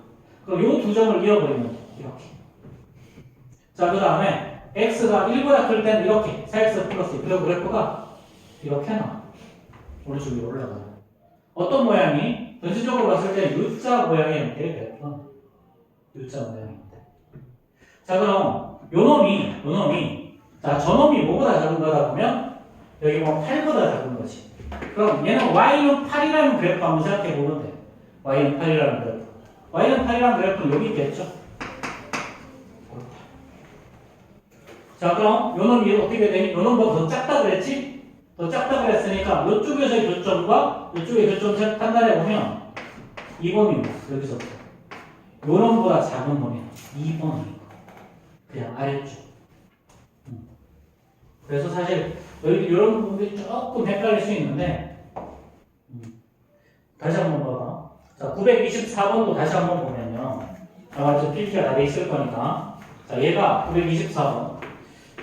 그럼 요 두 점을 이어버리면 돼. 이렇게. 자, 그 다음에 x가 1보다 클 때는 이렇게 4x 플러스 2. 그리고 그래프가 이렇게 나와. 오른쪽 위로 올라가요. 어떤 모양이? 전체적으로 봤을 때 U자 모양의 형태의 그래프가 U자 모양의 형태. 자, 그럼 요 놈이 자, 저 놈이 뭐보다 작은 거다 보면 여기 뭐 8보다 작은 거지. 그럼 얘는 y는 8이라는 그래프 한번 생각해 보면 돼. y는 8이라는 그래프. y는 8이라는 그래프는 여기 있겠죠? 자, 그럼 요 놈이 어떻게 되니? 요 놈보다 더 작다 그랬지? 더 작다 그랬으니까 이쪽에서의 교점과 이쪽의 교점 판단해 보면 2번입니다. 여기서부터. 요 놈보다 작은 놈이야. 2번이고. 그냥 아래쪽. 그래서 사실 여기 이런 부분들이 조금 헷갈릴 수 있는데 다시 한번 봐봐. 자, 924번도 다시 한번 보면요. 아마 좀 필기가 다 돼 있을 거니까. 자, 얘가 924번.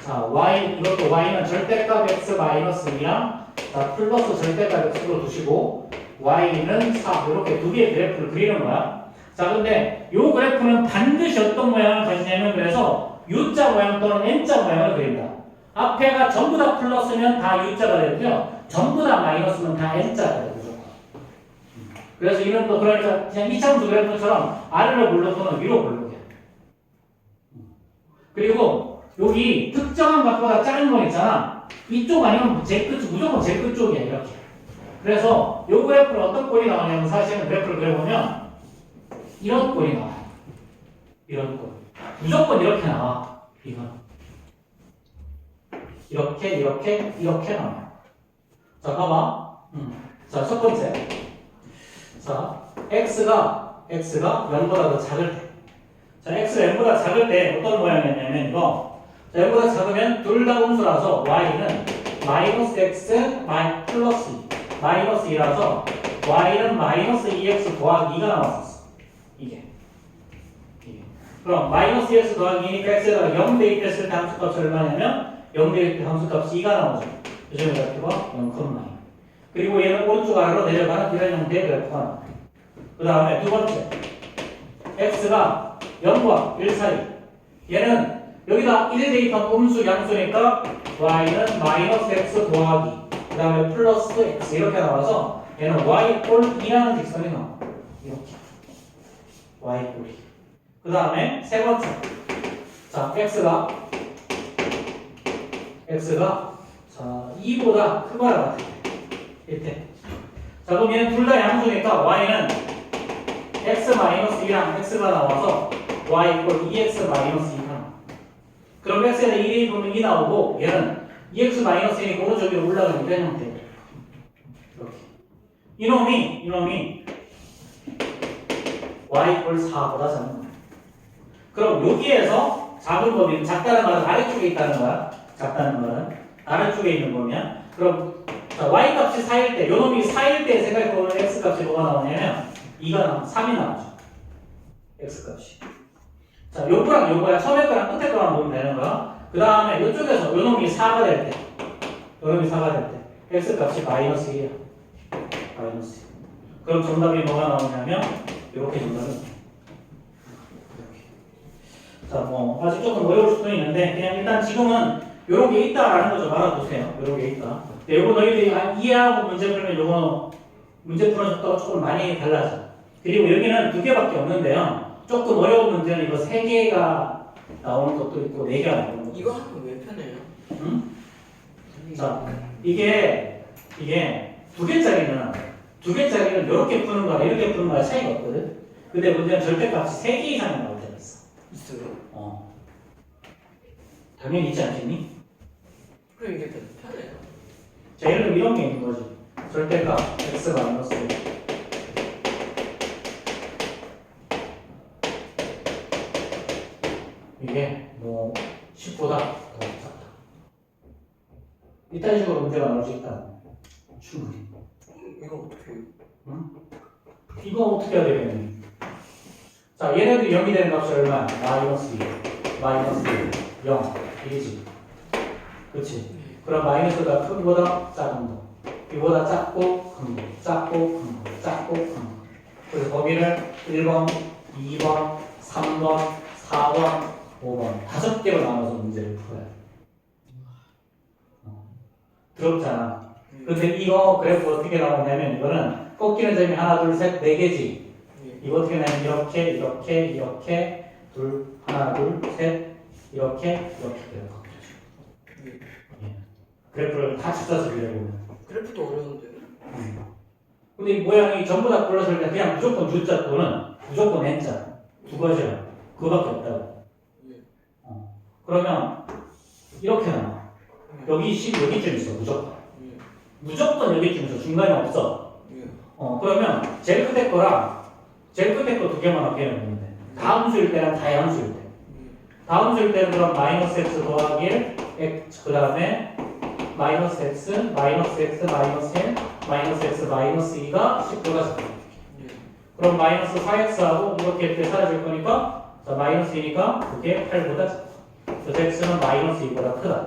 자, 이것도 y는 절대값 x 마이너스 2랑 자, 플러스 절대값 x로 두시고 y는 4 이렇게 두 개의 그래프를 그리는 거야. 자, 근데 이 그래프는 반드시 어떤 모양을 가지냐면 그래서 U자 모양 또는 N자 모양을 그린다. 앞에가 전부 다 플러스면 다 U자가 되고요. 전부 다 마이너스면 다 N자가 되죠. 그래서 이런 또 그러니까 그냥 이차함수 그래프처럼 아래로 블록은 위로 블록이야. 그리고 여기 특정한 값보다 작은 거 있잖아. 이쪽 아니면 무조건 제 끝 쪽이야 이렇게. 그래서 이 그래프는 어떤 꼴이 나오냐면 사실은 그래프를 그려보면 이런 꼴이 나와요. 이런 꼴. 무조건 이렇게 나와. 이건. 이렇게 나와요. 자, 봐봐. 자, 첫 번째. 자, x가 0보다 더 작을 때. 자, x가 0보다 작을 때 어떤 모양이냐면 이거. 자, 0보다 작으면 둘 다 음수라서 y는 마이너스 x 플러스 2. 마이너스 2라서 y는 마이너스 2x 더하기 2가 나왔었어. 이게. 그럼 마이너스 2x 더하기 2니까 x에다가 0 대입했을 때 함수값이 얼마냐면 0 대입 함수값이 2가 나오죠. 요즘에 그래프가 0,9. 그리고 얘는 오른쪽 아래로 내려가는 이런 형태의 그래프가 나와요. 그 다음에 두 번째 x가 0과 1 사이. 얘는 여기다 1 대입한 음수 양수니까 y는 마이너스 x 더하기 그 다음에 플러스 x 이렇게 나와서 얘는 y 꼴 2라는 직선이 나와. 이렇게 y 꼴이. 그 다음에 세 번째 자 x가 자 자, 2보다 크거나 같아. 이때. 자, 그럼 얘는 둘 다 양수니까 y는 x-2랑 x가 나와서 y 이꼴 2x-2가 나와. 그럼 x에다 1이 보면 2 나오고 얘는 2x-1이니까 오른쪽 위로 올라가는 이런 형태. 이렇게. 이놈이 y 이꼴 4보다 작은 거야. 그럼 여기에서 작은 범위는 작다는 말은 아래쪽에 있다는 거야. 작다는 말은 아래쪽에 있는 거면 그럼 자, y 값이 4일 때 요놈이 4일 때 생각해보면 x 값이 뭐가 나오냐면 2가 나와 3이 나오죠. x 값이. 자, 요거랑 요거야. 처음에 거랑 끝에 거랑 보면 되는 거야. 그 다음에 이쪽에서 요놈이 4가 될 때, 요놈이 4가 될 때, x 값이 마이너스 1이야. 마이너스 1. 그럼 정답이 뭐가 나오냐면, 이렇게 정답이 나와요. 이렇게. 자, 뭐, 아직 조금 어려울 수도 있는데, 그냥 일단 지금은 요런 게 있다라는 거 좀 알아두세요. 요런 게 있다. 근데 요거 너희들이 이해하고 문제 풀면 요거 문제 풀어줬다가 조금 많이 달라져. 그리고 여기는 2개밖에 없는데요. 조금 어려운 문제는 이거 3개가 나오는 것도 있고 4개가 나오는 것도 이거 있고. 하면 왜 편해요? 응? 자, 이게 2개짜리는 이렇게 푸는 거랑 이렇게 푸는 거랑 차이가 없거든. 근데 문제는 절대값이 3개 이상이 나올 때가 있어. 있어요? 당연히 있지 않겠니? 그럼 이게 더 편해요. 자, 예를 들면 이런 게 있는 거지. 절대값 x 마이너스 이게 뭐 10보다 더 작다. 이딴 식으로 문제가 나올 수 있다. 충분히. 이거 어떻게 해요? 응? 이거 어떻게 해야 되겠니? 자, 얘네들 0이 되는 값이 얼마야? 마이너스 2, 마이너스 1, 0, 1이지. 그치? 그럼 마이너스가 큰 거보다 작은 거. 이보다 작고 큰 거, 작고 큰 거, 작고 큰 거. 그래서 거기를 1번, 2번, 3번, 4번, 5번 5개로 나눠서 문제를 풀어야 돼. 더럽잖아. 근데 이거 그래프 어떻게 나오냐면 이거는 꺾이는 점이 하나, 둘, 셋, 4개지. 이거 어떻게 나면 이렇게 둘, 하나, 둘, 셋, 이렇게 돼요. 그래프를 다 써서 그려보면. 그래프도 어려운데요? 근데 이 모양이 전부 다 불러서 그냥 무조건 U자 또는 무조건 N자 두 가지야. 그거밖에 없다고. 그러면 이렇게 나와. 여기 10 여기쯤 있어 무조건. 무조건 여기쯤 있어. 중간에 없어. 그러면 제일 끝에 거랑 제일 끝에 거 2개만 합계하면 돼. 다음 수일 때랑 다양수일 때. 다음 수일 때는 그럼 마이너스 x 더하기 1 그 다음에 마이너스 x, 마이너스 x, 마이너스 1, 마이너스 x, 마이너스 2가 10보다 작다. 그럼 마이너스 4x하고 이렇게 이렇게 사라질 거니까 자, 마이너스 2니까 그게 8보다 작다. 그래서 x는 마이너스 2보다 크다.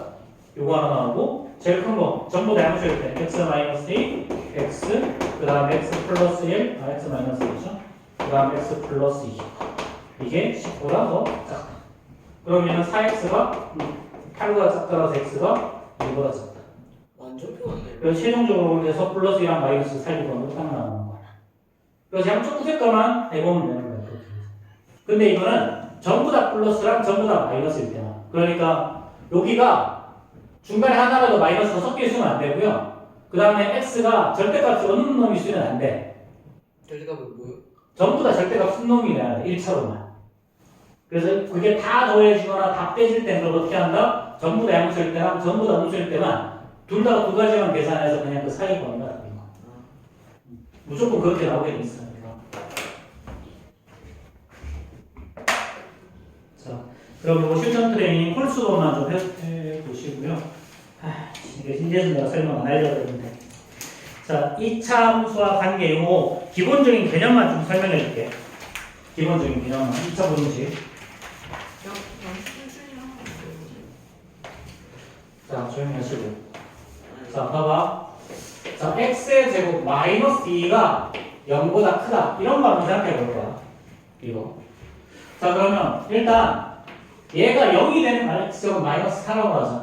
요거 하나 나오고 제일 큰 거 전부 다 양수일 때 x 마이너스 2, x 그 다음에 x 플러스 1, x 마이너스 2죠. 그 다음에 x 플러스 2 이게 10보다 더 작다. 그러면 4x가 8보다 작다라서 x가 1보다 작다. 완전 편하네요. 그래서 최종적으로 해서 플러스랑 마이너스 살리고 딱 나오는 거야. 그래서 양쪽 끝에 거만 해보면 되는 거야. 그렇게. 근데 이거는 전부 다 플러스랑 전부 다 마이너스일 때야. 그러니까 여기가 중간에 하나라도 마이너스가 섞여 있으면 안 되고요. 그 다음에 x가 절대값이 어느 놈이 있으면 안 돼. 절대값은 뭐요? 전부 다 절대값 순 놈이 돼야 돼. 1차로만. 그래서 그게 다 더해지거나 다 빼질 때는 그걸 어떻게 한다? 전부 다 양수일 때랑 전부 다 음수일 때만 둘 다 두 가지만 계산해서 그냥 그 사이 범위가 되는 거야. 무조건 그렇게 나오게 돼 있어요. 자, 그럼 이거 실전 트레이닝 홀수로만 좀 해보시고요. 이제는 내가 설명 안 하려고 했는데. 자, 2차 함수와 관계 이거 기본적인 개념만 좀 설명해 줄게. 기본적인 개념만. 2차 분식. 그냥 순순히 하면 자, 조용히 하시고. 자, 봐봐. 자, x의 제곱 마이너스 2가 0보다 크다. 이런 거 한번 생각해 볼 거야. 이거. 자, 그러면 일단 얘가 0이 되는 x제곱 마이너스 4라고 하자.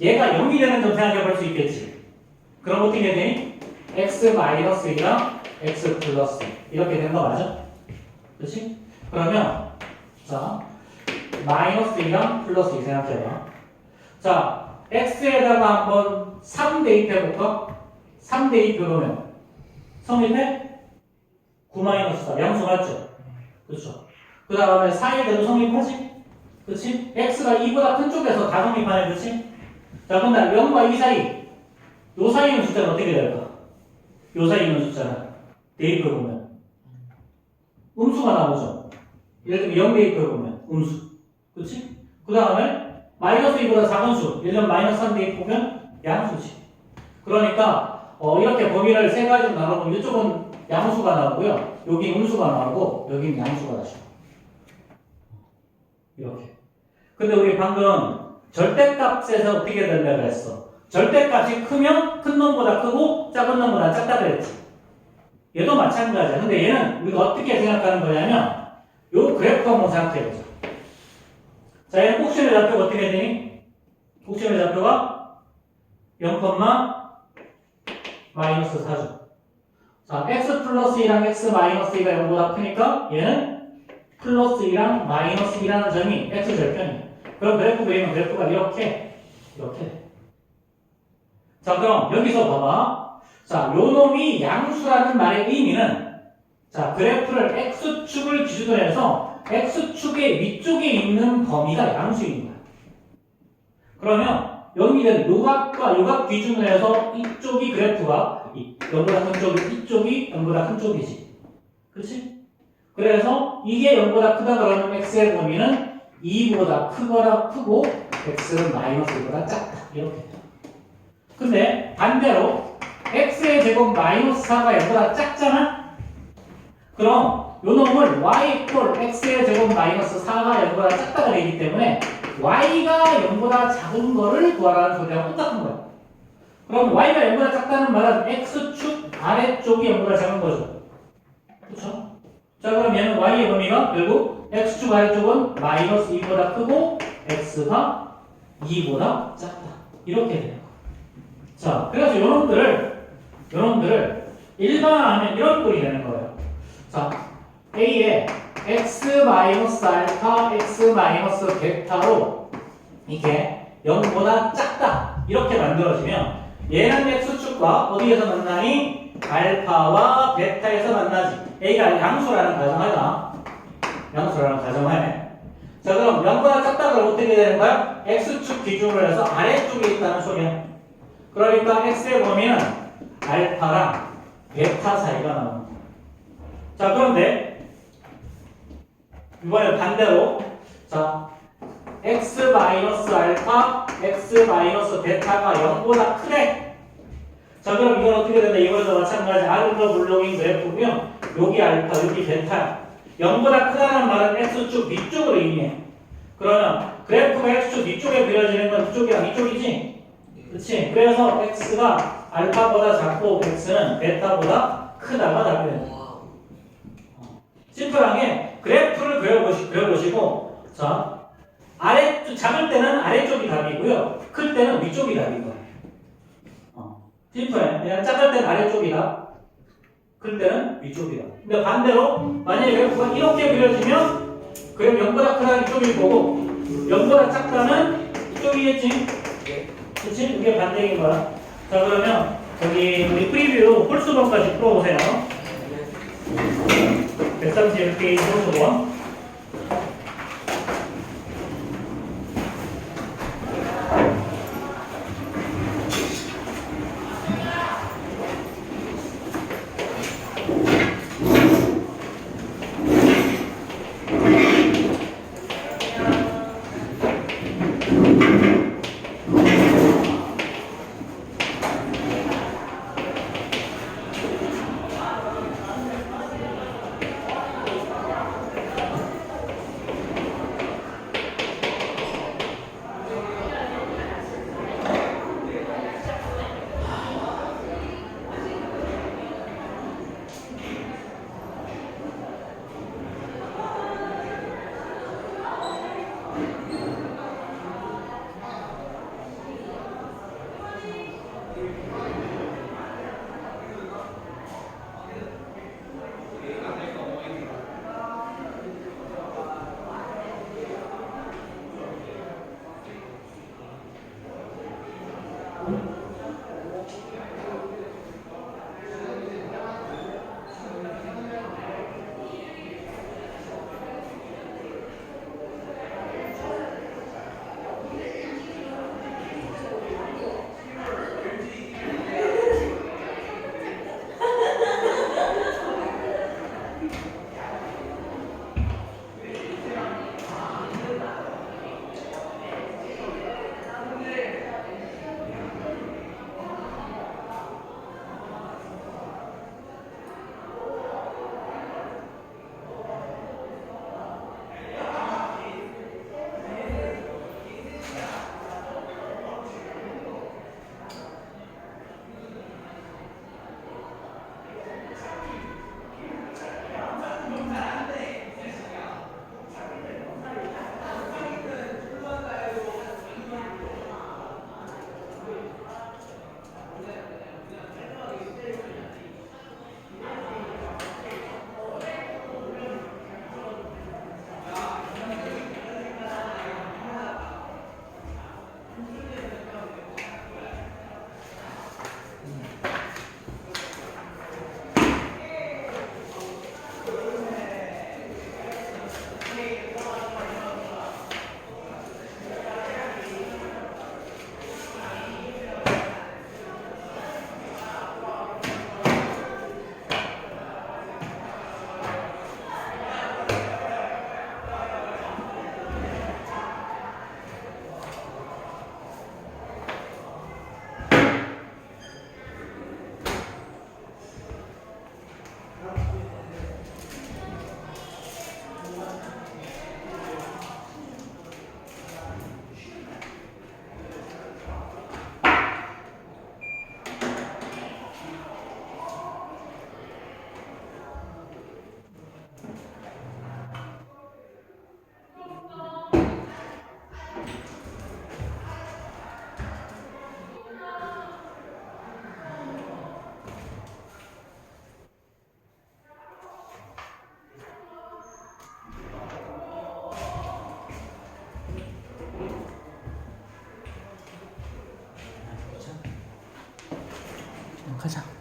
얘가 0이 되는 점 생각해 볼 수 있겠지. 그럼 어떻게 되니? x 마이너스 2랑 x 플러스 2. 이렇게 되는 거 맞아? 그렇지? 그러면 자, 마이너스 2랑 플러스 2 생각해 봐. 자, x에다가 한번 3 대입해볼까? 3 대입해보면 성립해? 9-4 양수 맞죠? 그렇죠. 그 다음에 4에 대도 성립하지? 그렇지? x가 2보다 큰 쪽에서 다 성립하네. 그렇지? 자, 근데 0과 2 사이 요 사이 있는 숫자는 어떻게 될까? 요 사이 있는 숫자는 대입해보면 음수가 나오죠. 예를 들면 0 대입해보면 음수. 그렇지? 그 다음에 마이너스 2보다 작은 수, 예를 들면 마이너스 3 대입해보면 양수지. 그러니까 이렇게 범위를 세 가지로 나눠보면 이쪽은 양수가 나오고요. 여기 음수가 나오고 여기는 양수가 나죠. 이렇게. 근데 우리 방금 절대값에서 어떻게 된다고 했어? 절대값이 크면 큰 놈보다 크고 작은 놈보다 작다 그랬지. 얘도 마찬가지야. 근데 얘는 우리가 어떻게 생각하는 거냐면 요 그래프 한번 생각해보자. 자, 얘는 꼭지의 좌표가 어떻게 되니? 꼭지의 좌표가 0, 마이너스 4죠. 자, x 플러스 2랑 x 마이너스 2가 0보다 크니까 얘는 플러스 2랑 마이너스 2라는 점이 x 절편이에요. 그럼 그래프 그리면 그래프가 이렇게 자, 그럼 여기서 봐봐. 자, 요 놈이 양수라는 말의 의미는 자, 그래프를 x축을 기준으로 해서 x축의 위쪽에 있는 범위가 양수인 거야. 그러면 여기는 요각과 요각 기준으로 해서 이쪽이 그래프가 0보다 큰 쪽이 이쪽이 0보다 큰 쪽이지. 그렇지? 그래서 이게 0보다 크다 그러면 x의 범위는 2보다 크거나 크고 x는 마이너스 2보다 작다. 이렇게. 근데 반대로 x의 제곱 마이너스 4가 0보다 작잖아? 그럼 요 놈을 y 이퀄 x의 제곱 마이너스 4가 0보다 작다가 되기 때문에 y가 0보다 작은 거를 구하라는 소리랑 똑같은 거야. 그럼 y가 0보다 작다는 말은 x축 아래쪽이 0보다 작은 거죠. 그렇죠? 자, 그럼 얘는 y의 범위가 결국 x축 아래쪽은 마이너스 2보다 크고 x가 2보다 작다. 이렇게 돼요. 자, 그래서 요놈들을 일반화하면 이런 꼴이 되는 거예요. 자, A에 x-알파, x-베타로 이렇게 0보다 작다 이렇게 만들어지면 얘는 x축과 어디에서 만나니? 알파와 베타에서 만나지. A가 양수라는 가정하자. 양수라는 가정하에. 자, 그럼 0보다 작다 그러면 어떻게 되는 거야? x축 기준으로 해서 아래쪽에 있다는 소리야. 그러니까 x의 범위는 알파랑 베타 사이가 나오는 거야. 자, 그런데 이번에 반대로 자, x-알파, x-베타가 0보다 크대. 자, 그럼 이건 어떻게 된다? 이거도 마찬가지 아르고 물롱인 그래프고요. 여기 알파, 여기 베타야. 0보다 크다는 말은 x축 위쪽으로 의미해. 그러면 그래프가 x축 위쪽에 그려지는 건 이쪽이랑 이쪽이지? 그렇지? 그래서 x가 알파보다 작고 x는 베타보다 크다가 답이 된다. 심플하게 그래프를 그려보시고 자, 아래쪽 작을 때는 아래쪽이 답이고요. 클 때는 위쪽이 답인 거예요. 심플해. 그냥 작을 때는 아래쪽이다. 클 때는 위쪽이다. 근데 반대로 만약에 그래프가 이렇게 그려지면 그럼 0보다 크다는 이쪽일 거고 0보다 작다는 이쪽이겠지. 그렇지? 이게 반대인 거야. 자, 그러면 저기 우리 프리뷰 홀수번까지 풀어보세요. 131페이지 홀수번. 가자.